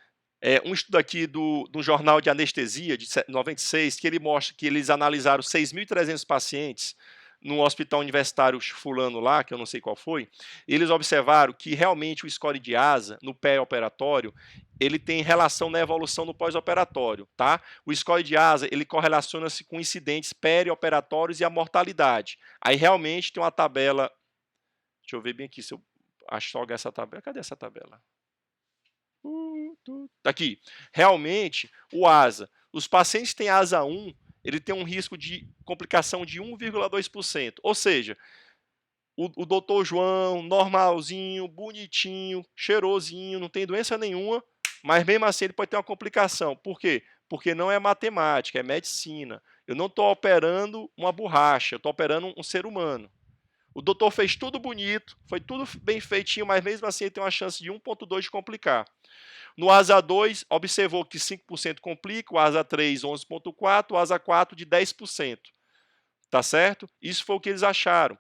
um estudo aqui do Jornal de Anestesia, de 96, que ele mostra que eles analisaram 6.300 pacientes no hospital universitário fulano lá, que eu não sei qual foi, eles observaram que realmente o score de asa no pré-operatório, ele tem relação na evolução no pós-operatório, tá? O score de asa, ele correlaciona-se com incidentes perioperatórios e a mortalidade. Aí realmente tem uma tabela, deixa eu ver bem aqui se eu acho essa tabela, cadê essa tabela? Aqui, realmente, o asa, os pacientes que têm asa 1, ele tem um risco de complicação de 1,2%. Ou seja, o doutor João, normalzinho, bonitinho, cheirosinho, não tem doença nenhuma, mas mesmo assim ele pode ter uma complicação. Por quê? Porque não é matemática, é medicina. Eu não estou operando uma borracha, eu estou operando um ser humano. O doutor fez tudo bonito, foi tudo bem feitinho, mas mesmo assim ele tem uma chance de 1,2 de complicar. No asa 2, observou que 5% complica, o asa 3, 11,4%, o asa 4, de 10%. Tá certo? Isso foi o que eles acharam.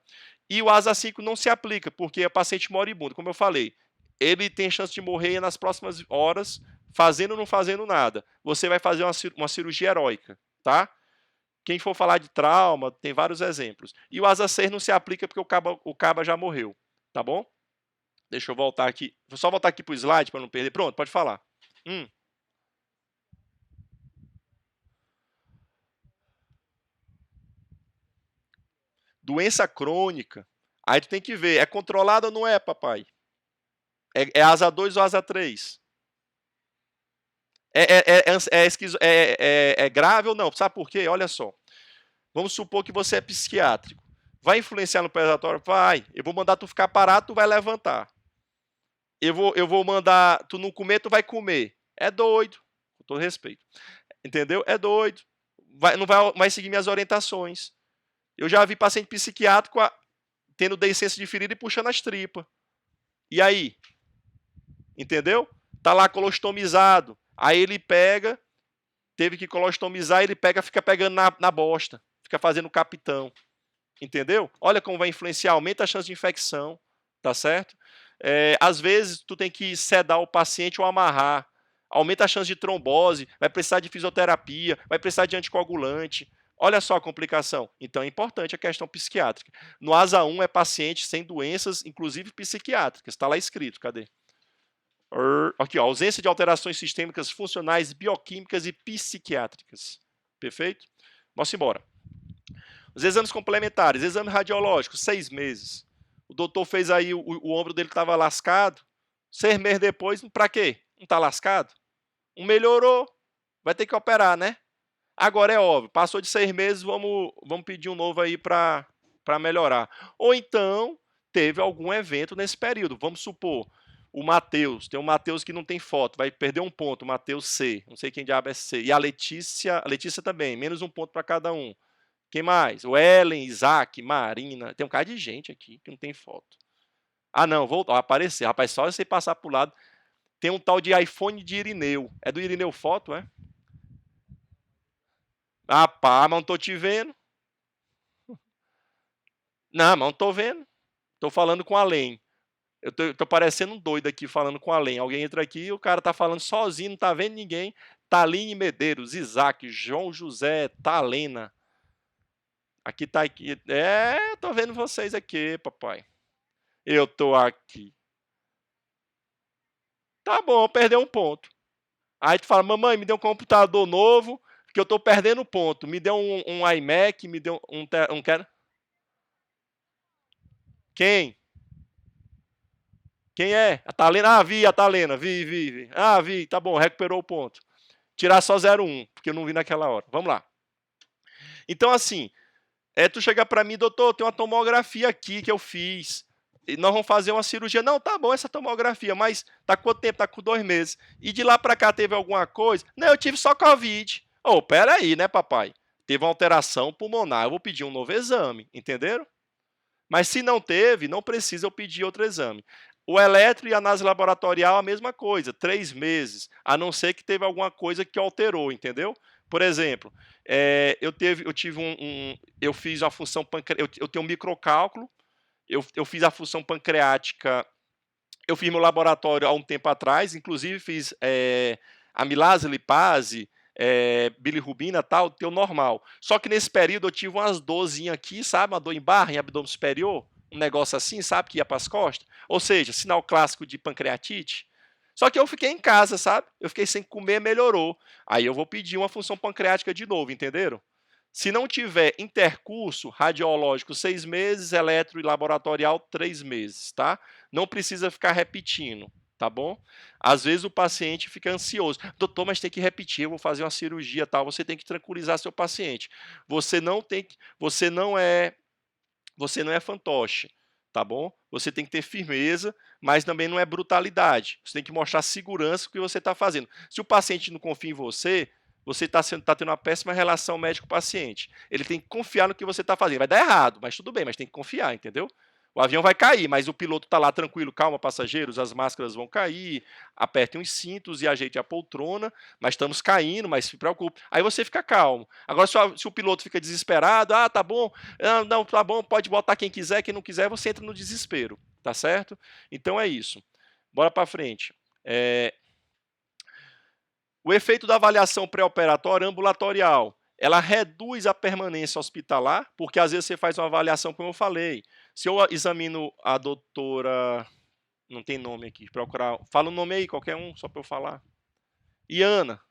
E o asa 5 não se aplica, porque é paciente moribundo, como eu falei. Ele tem chance de morrer nas próximas horas, fazendo ou não fazendo nada. Você vai fazer uma cirurgia heróica, tá? Quem for falar de trauma, tem vários exemplos. E o asa 6 não se aplica porque o caba já morreu, tá bom? Deixa eu voltar aqui. Vou só voltar aqui para o slide para não perder. Pronto, pode falar. Doença crônica. Aí tu tem que ver, é controlada ou não é, papai? É asa 2 ou asa 3? É grave ou não? Sabe por quê? Olha só. Vamos supor que você é psiquiátrico. Vai influenciar no pós-operatório? Vai. Eu vou mandar tu ficar parado, tu vai levantar. Eu vou mandar tu não comer, tu vai comer. É doido. Com todo respeito. Entendeu? É doido. Não vai seguir minhas orientações. Eu já vi paciente psiquiátrico tendo deiscência de ferida e puxando as tripas. E aí? Entendeu? Tá lá colostomizado. Aí ele pega, teve que colostomizar, ele pega, fica pegando na bosta. Fica fazendo capitão. Entendeu? Olha como vai influenciar, aumenta a chance de infecção. Tá certo? Às vezes, tu tem que sedar o paciente ou amarrar. aumenta a chance de trombose, vai precisar de fisioterapia, vai precisar de anticoagulante. Olha só a complicação. Então é importante a questão psiquiátrica. No ASA 1 é paciente sem doenças, inclusive psiquiátricas. Está lá escrito, cadê? Aqui, ó, ausência de alterações sistêmicas, funcionais, bioquímicas e psiquiátricas. Perfeito? Vamos embora. Os exames complementares, exame radiológico, 6 meses. O doutor fez aí, o ombro dele estava lascado. 6 meses depois, para quê? Não está lascado? Não melhorou, vai ter que operar, né? Agora é óbvio, passou de 6 meses, vamos pedir um novo aí para melhorar. Ou então, teve algum evento nesse período. Vamos supor, o Matheus, tem um Matheus que não tem foto, vai perder um ponto, o Matheus C, não sei quem diabo é C. E a Letícia também, menos um ponto para cada um. Quem mais? O Ellen, Isaac, Marina, tem um cara de gente aqui que não tem foto. Ah não, voltou, apareceu. Rapaz, só você passar pro lado. Tem um tal de iPhone de Irineu. É do Irineu Foto, é? Ah, pá, mas não tô te vendo. Não, mas não tô vendo. Tô falando com além. Eu tô parecendo um doido aqui falando com além. Alguém entra aqui e o cara tá falando sozinho, não tá vendo ninguém. Taline Medeiros, Isaac, João José, Talena. Aqui tá aqui. É, eu tô vendo vocês aqui, papai. Eu tô aqui. Tá bom, perdeu um ponto. Aí tu fala, mamãe, me deu um computador novo, que eu tô perdendo ponto. Me deu um iMac, me deu um Quem? Quem é? A Talena? Ah, vi a Talena. Vi. Ah, vi. Tá bom, recuperou o ponto. Tirar só 0,1, porque eu não vi naquela hora. Vamos lá. Então, assim, tu chega para mim, doutor, tem uma tomografia aqui que eu fiz. E nós vamos fazer uma cirurgia. Não, tá bom essa tomografia, mas tá com quanto tempo? Tá com 2 meses. E de lá para cá teve alguma coisa? Não, eu tive só Covid. Ô, pera aí, né, papai? Teve uma alteração pulmonar, eu vou pedir um novo exame, entenderam? Mas se não teve, não precisa eu pedir outro exame. O eletro e a análise laboratorial, a mesma coisa, 3 meses, a não ser que teve alguma coisa que alterou, entendeu? Por exemplo, eu fiz a função pancreática, eu tenho um microcálculo, eu fiz a função pancreática, eu fiz meu laboratório há um tempo atrás, inclusive fiz amilase, lipase, bilirrubina, tal, teu normal. Só que nesse período eu tive umas dorzinhas aqui, sabe? Uma dor em barra, em abdômen superior, um negócio assim, sabe? Que ia para as costas. Ou seja, sinal clássico de pancreatite. Só que eu fiquei em casa, sabe? Eu fiquei sem comer, melhorou. Aí eu vou pedir uma função pancreática de novo, entenderam? Se não tiver intercurso, radiológico 6 meses, eletro e laboratorial 3 meses, tá? Não precisa ficar repetindo, tá bom? Às vezes o paciente fica ansioso. Doutor, mas tem que repetir, eu vou fazer uma cirurgia, tal. Você tem que tranquilizar seu paciente. Você não é fantoche, tá bom? Você tem que ter firmeza, mas também não é brutalidade. Você tem que mostrar segurança no que você está fazendo. Se o paciente não confia em você, você está tendo uma péssima relação médico-paciente. Ele tem que confiar no que você está fazendo. Vai dar errado, mas tudo bem, mas tem que confiar, entendeu? O avião vai cair, mas o piloto está lá tranquilo, calma, passageiros, as máscaras vão cair, apertem os cintos e ajeite a poltrona, mas estamos caindo, mas se preocupe. Aí você fica calmo. Agora, se o piloto fica desesperado, tá bom, não, tá bom, pode botar quem quiser, quem não quiser, você entra no desespero, tá certo? Então é isso. Bora para frente. O efeito da avaliação pré-operatória ambulatorial, ela reduz a permanência hospitalar, porque às vezes você faz uma avaliação, como eu falei. Se eu examino a doutora, não tem nome aqui, procurar, fala o nome aí, qualquer um, só para eu falar. Iana.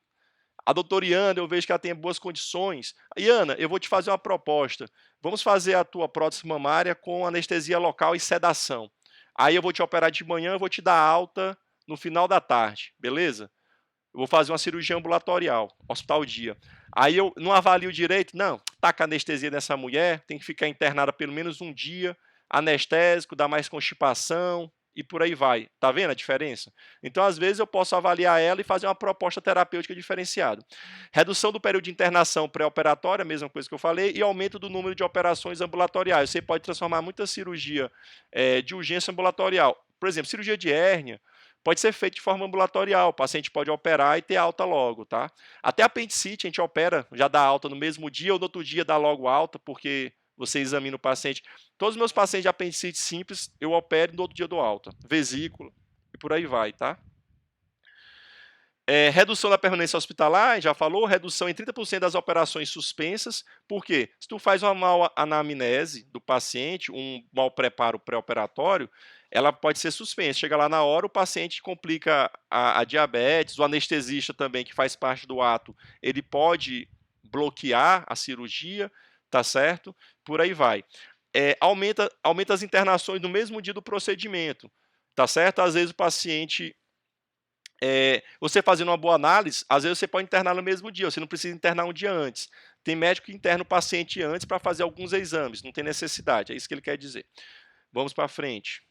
A doutora Iana, eu vejo que ela tem boas condições. Iana, eu vou te fazer uma proposta. Vamos fazer a tua prótese mamária com anestesia local e sedação. Aí eu vou te operar de manhã, eu vou te dar alta no final da tarde, beleza? Eu vou fazer uma cirurgia ambulatorial, hospital dia. Aí eu não avalio direito, não, taca anestesia nessa mulher, tem que ficar internada pelo menos um dia, anestésico, dá mais constipação e por aí vai. Tá vendo a diferença? Então, às vezes, eu posso avaliar ela e fazer uma proposta terapêutica diferenciada. Redução do período de internação pré-operatória, mesma coisa que eu falei, e aumento do número de operações ambulatoriais. Você pode transformar muita cirurgia de urgência ambulatorial. Por exemplo, cirurgia de hérnia, pode ser feito de forma ambulatorial, o paciente pode operar e ter alta logo, tá? Até apendicite a gente opera, já dá alta no mesmo dia ou no outro dia dá logo alta, porque você examina o paciente. Todos os meus pacientes de apendicite simples, eu opero e no outro dia dou alta. Vesícula e por aí vai, tá? Redução da permanência hospitalar, já falou, redução em 30% das operações suspensas. Por quê? Se tu faz uma mal anamnese do paciente, um mau preparo pré-operatório, ela pode ser suspensa. Chega lá na hora, o paciente complica a diabetes, o anestesista também, que faz parte do ato, ele pode bloquear a cirurgia, tá certo? Por aí vai. Aumenta as internações no mesmo dia do procedimento, tá certo? Às vezes o paciente você fazendo uma boa análise, às vezes você pode internar no mesmo dia, você não precisa internar um dia antes. Tem médico que interna o paciente antes para fazer alguns exames, não tem necessidade, é isso que ele quer dizer. Vamos para frente.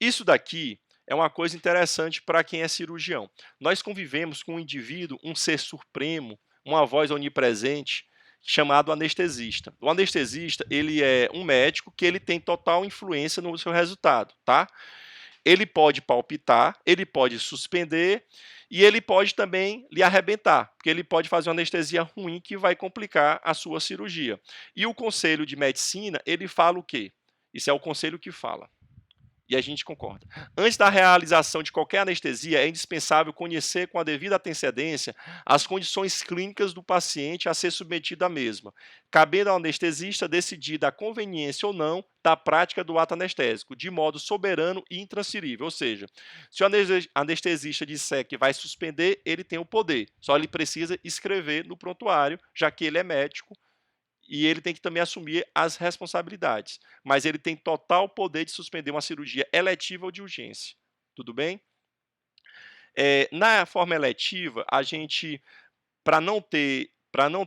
Isso daqui é uma coisa interessante para quem é cirurgião. Nós convivemos com um indivíduo, um ser supremo, uma voz onipresente, chamado anestesista. O anestesista, ele é um médico que ele tem total influência no seu resultado, tá? Ele pode palpitar, ele pode suspender e ele pode também lhe arrebentar, porque ele pode fazer uma anestesia ruim que vai complicar a sua cirurgia. E o conselho de medicina, ele fala o quê? Isso é o conselho que fala. E a gente concorda. Antes da realização de qualquer anestesia, é indispensável conhecer com a devida antecedência as condições clínicas do paciente a ser submetido à mesma, cabendo ao anestesista decidir da conveniência ou não da prática do ato anestésico, de modo soberano e intransferível. Ou seja, se o anestesista disser que vai suspender, ele tem o poder, só ele precisa escrever no prontuário, já que ele é médico, e ele tem que também assumir as responsabilidades. Mas ele tem total poder de suspender uma cirurgia eletiva ou de urgência. Tudo bem? Na forma eletiva, a gente, para não ter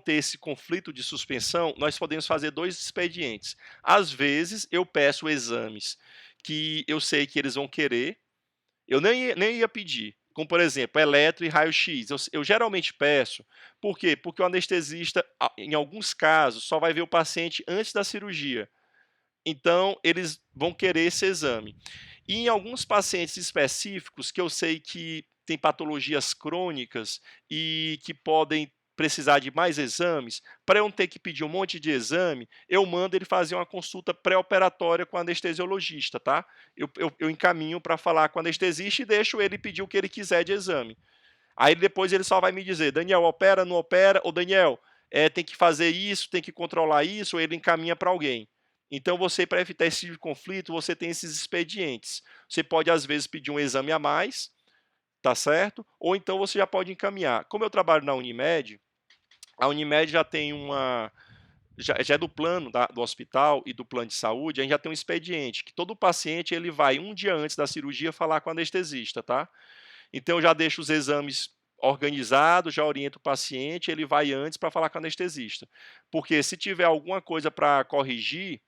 esse conflito de suspensão, nós podemos fazer 2 expedientes. Às vezes, eu peço exames que eu sei que eles vão querer, eu nem ia pedir, como por exemplo, eletro e raio-x. Eu geralmente peço, por quê? Porque o anestesista, em alguns casos, só vai ver o paciente antes da cirurgia. Então, eles vão querer esse exame. E em alguns pacientes específicos, que eu sei que têm patologias crônicas e que podem precisar de mais exames, para eu não ter que pedir um monte de exame, eu mando ele fazer uma consulta pré-operatória com o anestesiologista, tá? Eu encaminho para falar com o anestesista e deixo ele pedir o que ele quiser de exame. Aí depois ele só vai me dizer, Daniel, opera, não opera? Ou Daniel, tem que fazer isso, tem que controlar isso, ou ele encaminha para alguém. Então você, para evitar esse tipo de conflito, você tem esses expedientes. Você pode, às vezes, pedir um exame a mais, tá certo? Ou então você já pode encaminhar. Como eu trabalho na Unimed, a Unimed já tem já é do plano do hospital e do plano de saúde, a gente já tem um expediente, que todo paciente ele vai um dia antes da cirurgia falar com o anestesista, tá? Então eu já deixo os exames organizados, já oriento o paciente, ele vai antes para falar com o anestesista. Porque se tiver alguma coisa para corrigir,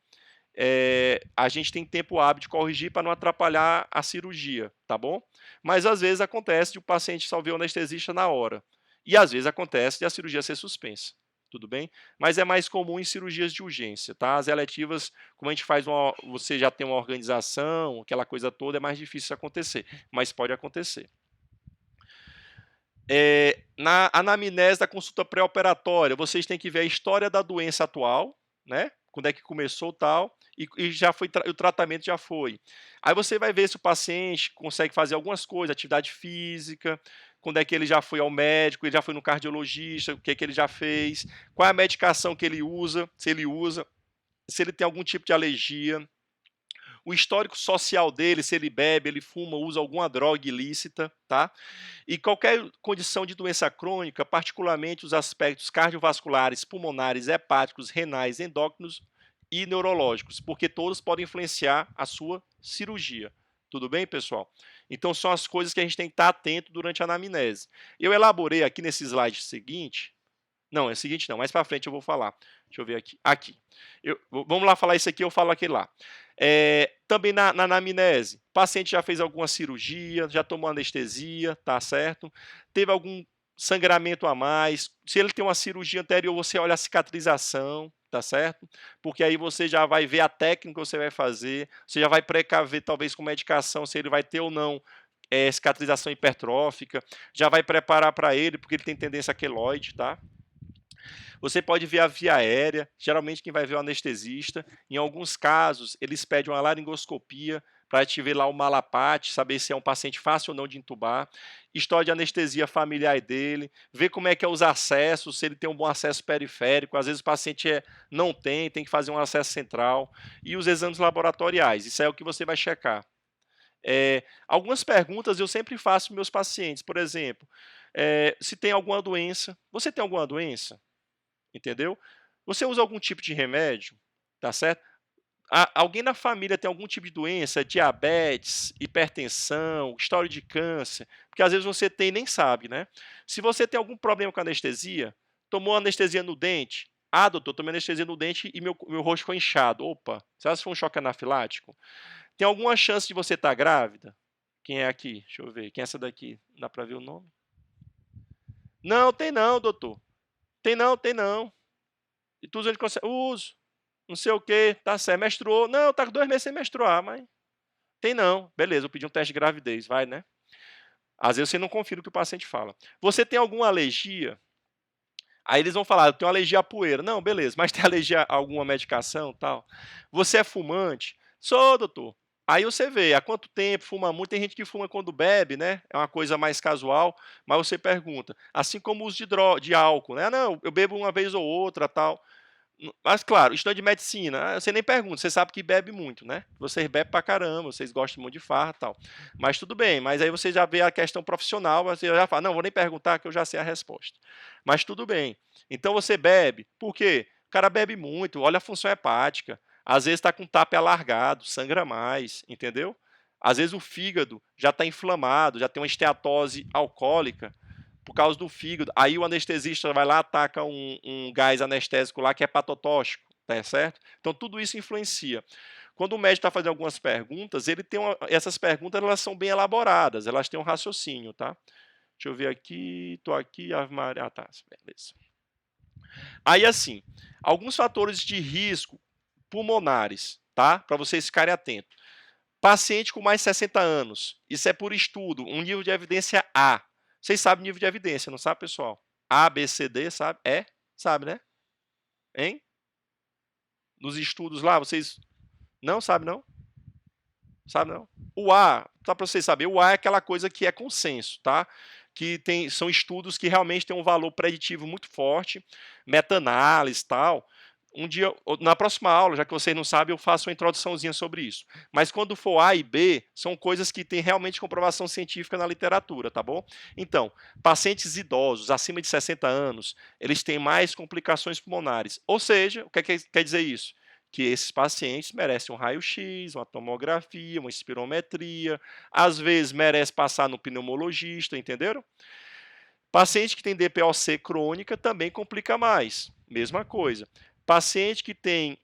a gente tem tempo hábil de corrigir para não atrapalhar a cirurgia, tá bom? Mas às vezes acontece de o paciente só ver o anestesista na hora. E às vezes acontece de a cirurgia ser suspensa. Tudo bem? Mas é mais comum em cirurgias de urgência, tá? As eletivas, como a gente faz você já tem uma organização, aquela coisa toda, é mais difícil isso acontecer, mas pode acontecer. Na anamnese da consulta pré-operatória, vocês têm que ver a história da doença atual, né? Quando é que começou tal, e já foi, o tratamento já foi. Aí você vai ver se o paciente consegue fazer algumas coisas, atividade física, quando é que ele já foi ao médico, ele já foi no cardiologista, o que é que ele já fez, qual é a medicação que ele usa, se ele tem algum tipo de alergia, o histórico social dele, se ele bebe, ele fuma, usa alguma droga ilícita, tá? E qualquer condição de doença crônica, particularmente os aspectos cardiovasculares, pulmonares, hepáticos, renais, endócrinos e neurológicos, porque todos podem influenciar a sua cirurgia. Tudo bem, pessoal? Então são as coisas que a gente tem que estar atento durante a anamnese. Eu elaborei aqui nesse slide seguinte. Não, é o seguinte não, mais para frente eu vou falar. Deixa eu ver aqui. Aqui. Vamos lá falar isso aqui, eu falo aquele lá. Também na anamnese, o paciente já fez alguma cirurgia, já tomou anestesia, tá certo? Teve algum sangramento a mais. Se ele tem uma cirurgia anterior, você olha a cicatrização, tá certo? Porque aí você já vai ver a técnica que você vai fazer, você já vai precaver talvez com medicação se ele vai ter ou não cicatrização hipertrófica, já vai preparar para ele, porque ele tem tendência a queloide, tá? Você pode ver a via aérea, geralmente quem vai ver é o anestesista. Em alguns casos, eles pedem uma laringoscopia para te ver lá o malaparte, saber se é um paciente fácil ou não de entubar, história de anestesia familiar dele, ver como é que é os acessos, se ele tem um bom acesso periférico, às vezes o paciente não tem que fazer um acesso central, e os exames laboratoriais, isso é o que você vai checar. Algumas perguntas eu sempre faço para meus pacientes, por exemplo, se tem alguma doença, você tem alguma doença? Entendeu? Você usa algum tipo de remédio? Tá certo? Alguém na família tem algum tipo de doença, diabetes, hipertensão, história de câncer? Porque às vezes você tem e nem sabe, né? Se você tem algum problema com anestesia, tomou anestesia no dente? Ah, doutor, tomei anestesia no dente e meu rosto foi inchado. Opa, será que foi um choque anafilático? Tem alguma chance de você estar grávida? Quem é aqui? Deixa eu ver. Quem é essa daqui? Dá para ver o nome? Não, tem não, doutor. Tem não, tem não. E tu usa anticoncepcional? Uso. Não sei o quê, tá certo. Menstruou? Não, tá com 2 meses sem menstruar, mas tem não. Beleza, eu pedi um teste de gravidez, vai, né? Às vezes você não confia o que o paciente fala. Você tem alguma alergia? Aí eles vão falar, eu tenho alergia à poeira. Não, beleza, mas tem alergia a alguma medicação tal? Você é fumante? Sou, doutor. Aí você vê, há quanto tempo fuma muito? Tem gente que fuma quando bebe, né? É uma coisa mais casual, mas você pergunta. Assim como o uso de álcool, né? Não, eu bebo uma vez ou outra, tal. Mas claro, estudante de medicina, você nem pergunta, você sabe que bebe muito, né? Vocês bebem pra caramba, vocês gostam muito de farra e tal. Mas tudo bem, mas aí você já vê a questão profissional, você já fala, não, vou nem perguntar que eu já sei a resposta. Mas tudo bem. Então você bebe, por quê? O cara bebe muito, olha a função hepática. Às vezes está com o TAP alargado, sangra mais, entendeu? Às vezes o fígado já está inflamado, já tem uma esteatose alcoólica, por causa do fígado. Aí o anestesista vai lá, ataca um gás anestésico lá que é patotóxico, tá certo? Então tudo isso influencia. Quando o médico está fazendo algumas perguntas, ele tem essas perguntas elas são bem elaboradas, elas têm um raciocínio, tá? Deixa eu ver aqui, estou aqui, Ave Maria, tá, beleza. Aí assim, alguns fatores de risco pulmonares, tá? Para vocês ficarem atentos. Paciente com mais de 60 anos, isso é por estudo, um nível de evidência A. Vocês sabem o nível de evidência, não sabe, pessoal? A, B, C, D, sabe? Sabe, né? Hein? Nos estudos lá, vocês não sabem, não? Sabe, não? O A, só para vocês saberem, o A é aquela coisa que é consenso, tá? São estudos que realmente têm um valor preditivo muito forte, meta-análise e tal. Um dia, na próxima aula, já que vocês não sabem, eu faço uma introduçãozinha sobre isso. Mas quando for A e B, são coisas que têm realmente comprovação científica na literatura, tá bom? Então, pacientes idosos, acima de 60 anos, eles têm mais complicações pulmonares. Ou seja, o que quer dizer isso? Que esses pacientes merecem um raio-x, uma tomografia, uma espirometria, às vezes merece passar no pneumologista, entenderam? Paciente que tem DPOC crônica também complica mais, mesma coisa. Paciente que tem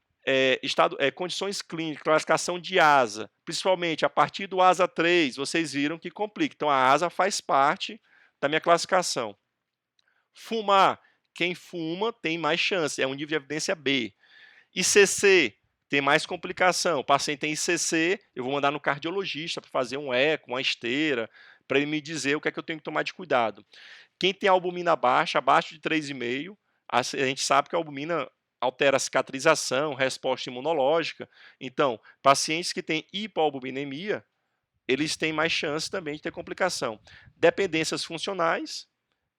condições clínicas, classificação de ASA, principalmente a partir do ASA 3, vocês viram que complica. Então a ASA faz parte da minha classificação. Fumar, quem fuma tem mais chance, é um nível de evidência B. ICC, tem mais complicação. O paciente tem ICC, eu vou mandar no cardiologista para fazer um eco, uma esteira, para ele me dizer o que é que eu tenho que tomar de cuidado. Quem tem albumina baixa, abaixo de 3,5, a gente sabe que a albumina altera a cicatrização, resposta imunológica. Então, pacientes que têm hipoalbuminemia, eles têm mais chance também de ter complicação. Dependências funcionais,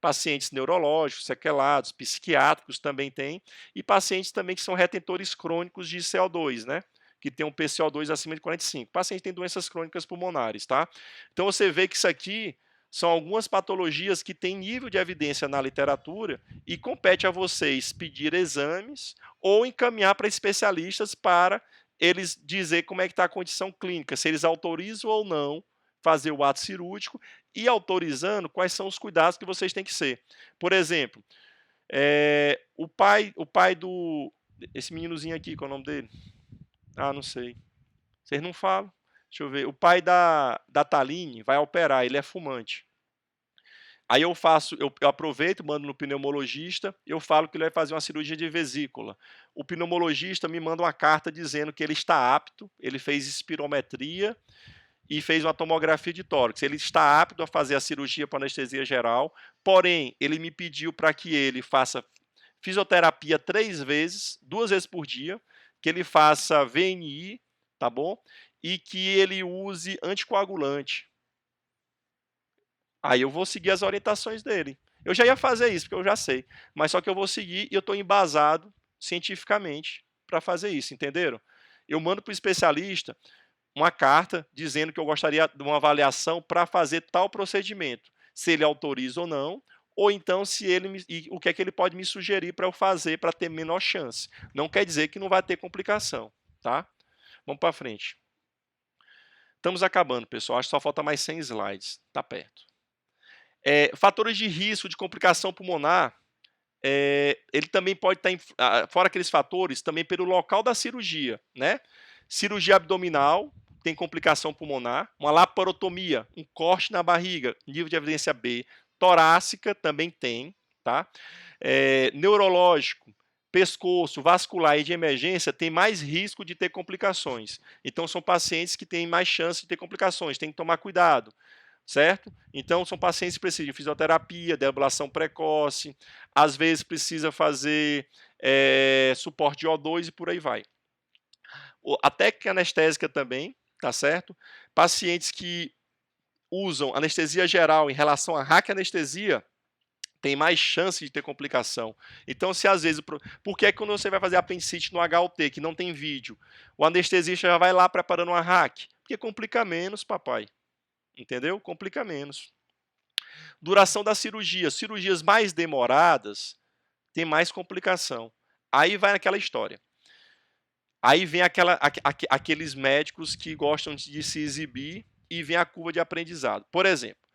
pacientes neurológicos, sequelados, psiquiátricos também tem, e pacientes também que são retentores crônicos de CO2, né? Que tem um PCO2 acima de 45. Paciente tem doenças crônicas pulmonares, tá? Então você vê que isso aqui são algumas patologias que têm nível de evidência na literatura e compete a vocês pedir exames ou encaminhar para especialistas para eles dizer como é que está a condição clínica, se eles autorizam ou não fazer o ato cirúrgico e autorizando quais são os cuidados que vocês têm que ser. Por exemplo, o pai do... Esse meninozinho aqui, qual é o nome dele? Ah, não sei. Vocês não falam? Deixa eu ver. O pai da Taline vai operar, ele é fumante. Aí eu aproveito, mando no pneumologista, eu falo que ele vai fazer uma cirurgia de vesícula. O pneumologista me manda uma carta dizendo que ele está apto, ele fez espirometria e fez uma tomografia de tórax. Ele está apto a fazer a cirurgia para anestesia geral, porém, ele me pediu para que ele faça fisioterapia 3 vezes, 2 vezes por dia, que ele faça VNI, tá bom? e que ele use anticoagulante. Aí eu vou seguir as orientações dele. Eu já ia fazer isso, porque eu já sei. Mas só que eu vou seguir e eu estou embasado cientificamente para fazer isso, entenderam? Eu mando para o especialista uma carta dizendo que eu gostaria de uma avaliação para fazer tal procedimento. Se ele autoriza ou não, ou então se ele e o que é que ele pode me sugerir para eu fazer para ter menor chance. Não quer dizer que não vai ter complicação, tá? Vamos para frente. Estamos acabando, pessoal. Acho que só falta mais 100 slides. Tá perto. Fatores de risco de complicação pulmonar, ele também pode estar, fora aqueles fatores, também pelo local da cirurgia, né? Cirurgia abdominal tem complicação pulmonar, uma laparotomia, um corte na barriga, nível de evidência B, torácica também tem, tá? Neurológico, pescoço, vascular e de emergência tem mais risco de ter complicações. Então são pacientes que têm mais chance de ter complicações, tem que tomar cuidado. Certo? Então, são pacientes que precisam de fisioterapia, deambulação precoce, às vezes precisa fazer suporte de O2 e por aí vai. A técnica anestésica também, tá certo? Pacientes que usam anestesia geral em relação à raquianestesia tem mais chance de ter complicação. Então, se às vezes... Por que quando você vai fazer apendicite no HUT, que não tem vídeo, o anestesista já vai lá preparando uma raque? Porque complica menos, papai. Entendeu? Complica menos. Duração da cirurgia. Cirurgias mais demoradas tem mais complicação. Aí vai naquela história. Aí vem aqueles médicos que gostam de se exibir e vem a curva de aprendizado. Por exemplo,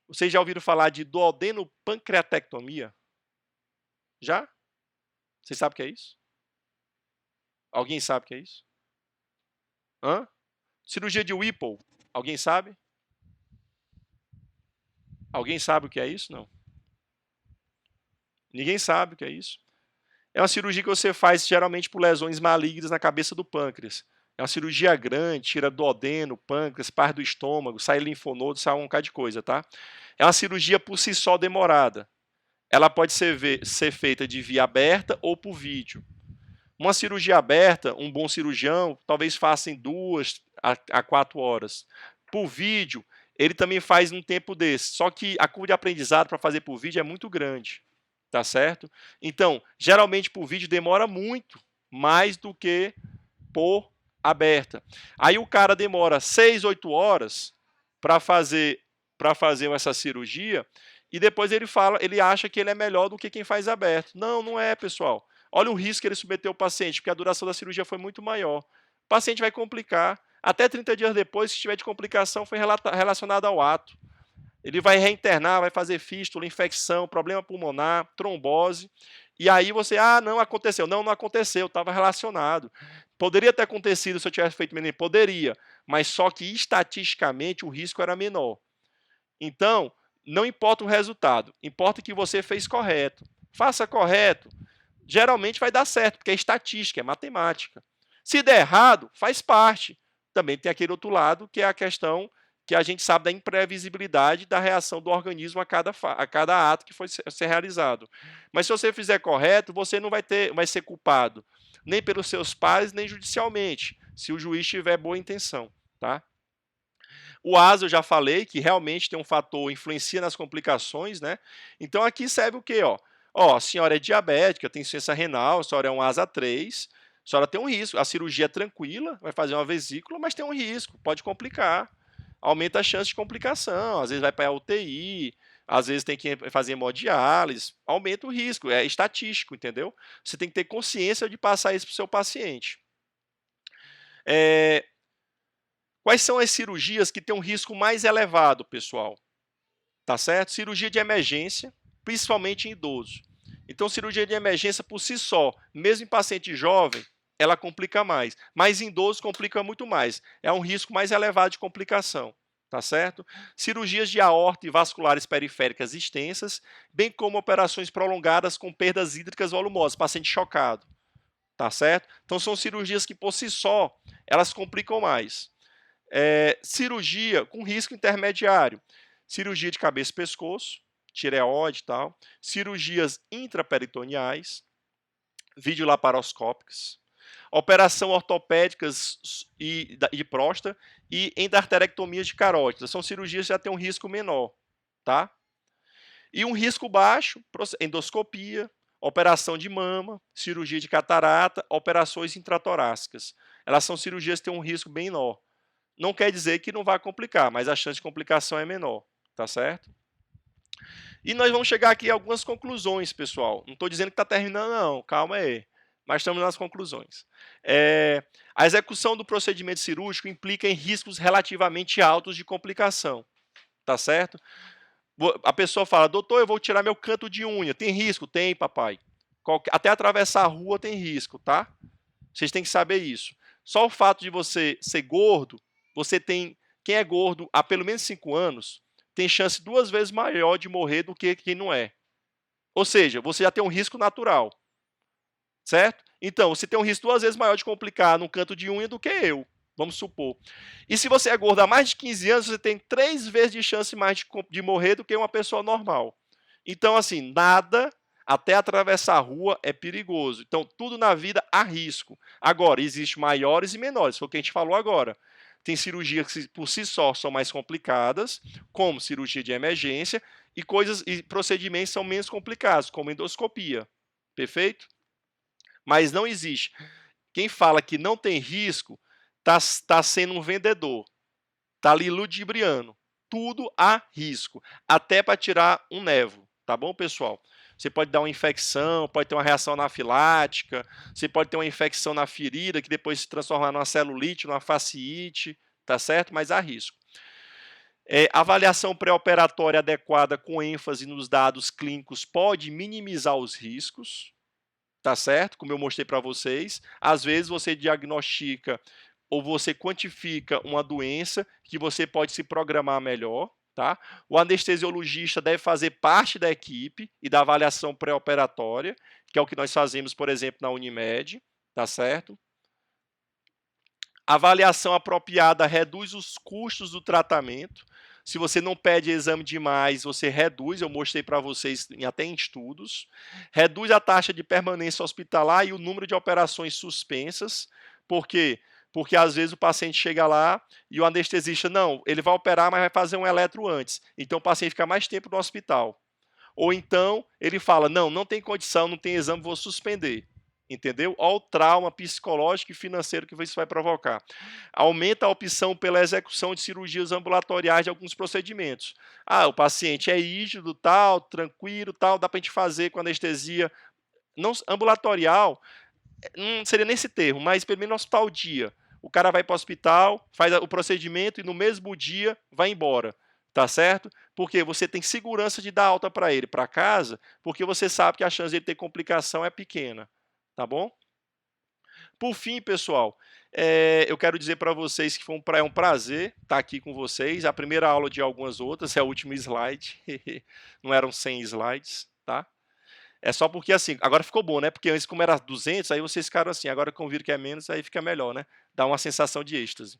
vocês já ouviram falar de duodenopancreatectomia? Já? Vocês sabem o que é isso? Alguém sabe o que é isso? Hã? Cirurgia de Whipple. Alguém sabe? Alguém sabe o que é isso? Não. Ninguém sabe o que é isso. É uma cirurgia que você faz geralmente por lesões malignas na cabeça do pâncreas. É uma cirurgia grande, tira duodeno, pâncreas, parte do estômago, sai linfonodo, sai um bocado de coisa, tá? É uma cirurgia por si só demorada. Ela pode ser feita de via aberta ou por vídeo. Uma cirurgia aberta, um bom cirurgião, talvez faça em 2 a 4 horas. Por vídeo, ele também faz num tempo desse. Só que a curva de aprendizado para fazer por vídeo é muito grande. Tá certo? Então, geralmente por vídeo demora muito mais do que por aberta. Aí o cara demora 6, 8 horas para fazer essa cirurgia e depois ele acha que ele é melhor do que quem faz aberto. Não, não é, pessoal. Olha o risco que ele submeteu ao paciente, porque a duração da cirurgia foi muito maior. O paciente vai complicar. Até 30 dias depois, se tiver de complicação, foi relacionado ao ato. Ele vai reinternar, vai fazer fístula, infecção, problema pulmonar, trombose. E aí você, não aconteceu. Não, não aconteceu, estava relacionado. Poderia ter acontecido se eu tivesse feito menino? Poderia, mas só que estatisticamente o risco era menor. Então, não importa o resultado, importa que você fez correto. Faça correto. Geralmente vai dar certo, porque é estatística, é matemática. Se der errado, faz parte. Também tem aquele outro lado, que é a questão que a gente sabe da imprevisibilidade da reação do organismo a cada ato que foi ser realizado. Mas se você fizer correto, você não vai ser culpado, nem pelos seus pais, nem judicialmente, se o juiz tiver boa intenção. Tá? O ASA eu já falei que realmente tem um fator, influencia nas complicações, né? Então aqui serve o quê? A senhora é diabética, tem insuficiência renal, a senhora é um ASA 3, a senhora tem um risco. A cirurgia é tranquila, vai fazer uma vesícula, mas tem um risco, pode complicar. Aumenta a chance de complicação, às vezes vai para a UTI, às vezes tem que fazer hemodiálise, aumenta o risco, é estatístico, entendeu? Você tem que ter consciência de passar isso para o seu paciente. Quais são as cirurgias que têm um risco mais elevado, pessoal? Tá certo? Cirurgia de emergência, principalmente em idosos. Então, cirurgia de emergência por si só, mesmo em paciente jovem, ela complica mais. Mas em idosos complica muito mais. É um risco mais elevado de complicação. Tá certo? Cirurgias de aorta e vasculares periféricas extensas, bem como operações prolongadas com perdas hídricas volumosas, paciente chocado. Tá certo? Então, são cirurgias que por si só, elas complicam mais. Cirurgia com risco intermediário. Cirurgia de cabeça e pescoço, tireoide e tal. Cirurgias intraperitoneais, videolaparoscópicas. Operação ortopédicas de próstata e endarterectomia de carótida. São cirurgias que já têm um risco menor, tá? E um risco baixo, endoscopia, operação de mama, cirurgia de catarata, operações intratorácicas. Elas são cirurgias que têm um risco bem menor. Não quer dizer que não vai complicar, mas a chance de complicação é menor, tá certo? E nós vamos chegar aqui a algumas conclusões, pessoal. Não estou dizendo que está terminando, não, calma aí. Mas estamos nas conclusões. A execução do procedimento cirúrgico implica em riscos relativamente altos de complicação, tá certo? A pessoa fala, doutor, eu vou tirar meu canto de unha. Tem risco? Tem, papai. Até atravessar a rua tem risco, tá? Vocês têm que saber isso. Só o fato de você ser gordo, você tem. Quem é gordo há pelo menos 5 anos tem chance 2 vezes maior de morrer do que quem não é. Ou seja, você já tem um risco natural. Certo? Então, você tem um risco 2 vezes maior de complicar no canto de unha do que eu. Vamos supor. E se você é gordo há mais de 15 anos, você tem 3 vezes de chance mais de morrer do que uma pessoa normal. Então, assim, nada até atravessar a rua é perigoso. Então, tudo na vida há risco. Agora, existem maiores e menores, foi o que a gente falou agora. Tem cirurgias que por si só são mais complicadas, como cirurgia de emergência, e coisas e procedimentos são menos complicados, como endoscopia. Perfeito? Mas não existe. Quem fala que não tem risco está sendo um vendedor, está ali ludibriando. Tudo há risco, até para tirar um nevo, tá bom, pessoal? Você pode dar uma infecção, pode ter uma reação anafilática, você pode ter uma infecção na ferida que depois se transformar numa celulite, numa fasciite, tá certo? Mas há risco. Avaliação pré-operatória adequada com ênfase nos dados clínicos pode minimizar os riscos, tá certo? Como eu mostrei para vocês. Às vezes você diagnostica ou você quantifica uma doença que você pode se programar melhor, tá? O anestesiologista deve fazer parte da equipe e da avaliação pré-operatória, que é o que nós fazemos, por exemplo, na Unimed, tá certo? A avaliação apropriada reduz os custos do tratamento. Se você não pede exame demais, você reduz, eu mostrei para vocês até em estudos. Reduz a taxa de permanência hospitalar e o número de operações suspensas. Por quê? Porque às vezes o paciente chega lá e o anestesista, não, ele vai operar, mas vai fazer um eletro antes. Então o paciente fica mais tempo no hospital. Ou então ele fala, não, não tem condição, não tem exame, vou suspender. Entendeu? Olha o trauma psicológico e financeiro que isso vai provocar. Aumenta a opção pela execução de cirurgias ambulatoriais de alguns procedimentos. Ah, o paciente é rígido, tal, tranquilo, tal, dá para a gente fazer com anestesia não ambulatorial, não seria nesse termo, mas pelo menos no hospital dia. O cara vai para o hospital, faz o procedimento e no mesmo dia vai embora. Tá certo? Porque você tem segurança de dar alta para ele para casa, porque você sabe que a chance de ele ter complicação é pequena. Tá bom? Por fim, pessoal, eu quero dizer para vocês que foi um prazer estar aqui com vocês. A primeira aula de algumas outras, é o último slide. Não eram 100 slides, tá? É só porque assim, agora ficou bom, né? Porque antes, como era 200, aí vocês ficaram assim. Agora, como viram que é menos, aí fica melhor, né? Dá uma sensação de êxtase.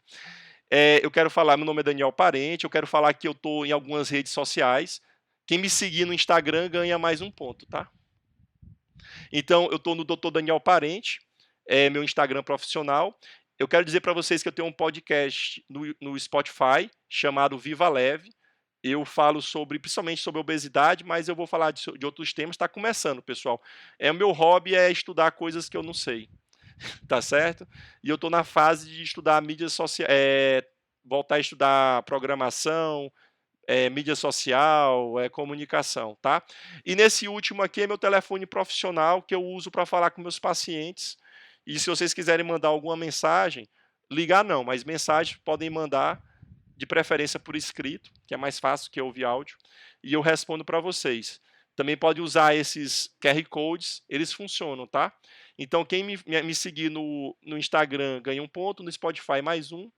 Eu quero falar, meu nome é Daniel Parente, eu quero falar que eu estou em algumas redes sociais. Quem me seguir no Instagram ganha mais um ponto, tá? Então, eu estou no Dr. Daniel Parente, é meu Instagram profissional. Eu quero dizer para vocês que eu tenho um podcast no Spotify chamado Viva Leve. Eu falo principalmente sobre obesidade, mas eu vou falar de outros temas. Está começando, pessoal. O meu hobby é estudar coisas que eu não sei, tá certo? E eu estou na fase de estudar mídias sociais, voltar a estudar programação, mídia social, comunicação, tá? E nesse último aqui é meu telefone profissional que eu uso para falar com meus pacientes. E se vocês quiserem mandar alguma mensagem, ligar não, mas mensagem podem mandar, de preferência por escrito, que é mais fácil que ouvir áudio, e eu respondo para vocês. Também pode usar esses QR Codes, eles funcionam, tá? Então, quem me seguir no Instagram ganha um ponto, no Spotify mais um.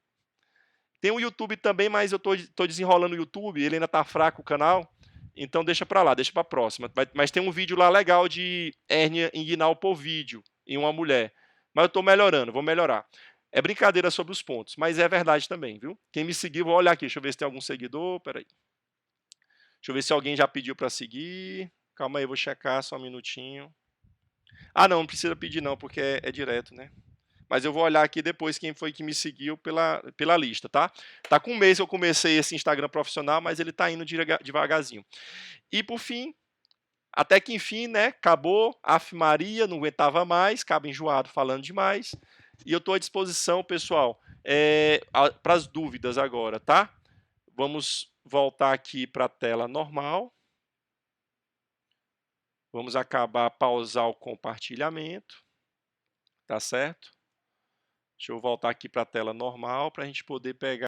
Tem o YouTube também, mas eu tô desenrolando o YouTube, ele ainda tá fraco o canal, então deixa para lá, deixa para próxima. Mas tem um vídeo lá legal de hérnia inguinal por vídeo em uma mulher. Mas eu tô melhorando, vou melhorar. É brincadeira sobre os pontos, mas é verdade também, viu? Quem me seguir, vou olhar aqui, deixa eu ver se tem algum seguidor, peraí. Deixa eu ver se alguém já pediu para seguir. Calma aí, eu vou checar só um minutinho. Ah, não precisa pedir não, porque é direto, né? mas eu vou olhar aqui depois quem foi que me seguiu pela lista, tá? Tá com um mês que eu comecei esse Instagram profissional, mas ele tá indo devagarzinho. E por fim, até que enfim, né, acabou, Ave Maria, não aguentava mais, acaba enjoado falando demais, e eu estou à disposição, pessoal, para as dúvidas agora, tá? Vamos voltar aqui para a tela normal. Vamos pausar o compartilhamento, tá certo? Deixa eu voltar aqui para a tela normal para a gente poder pegar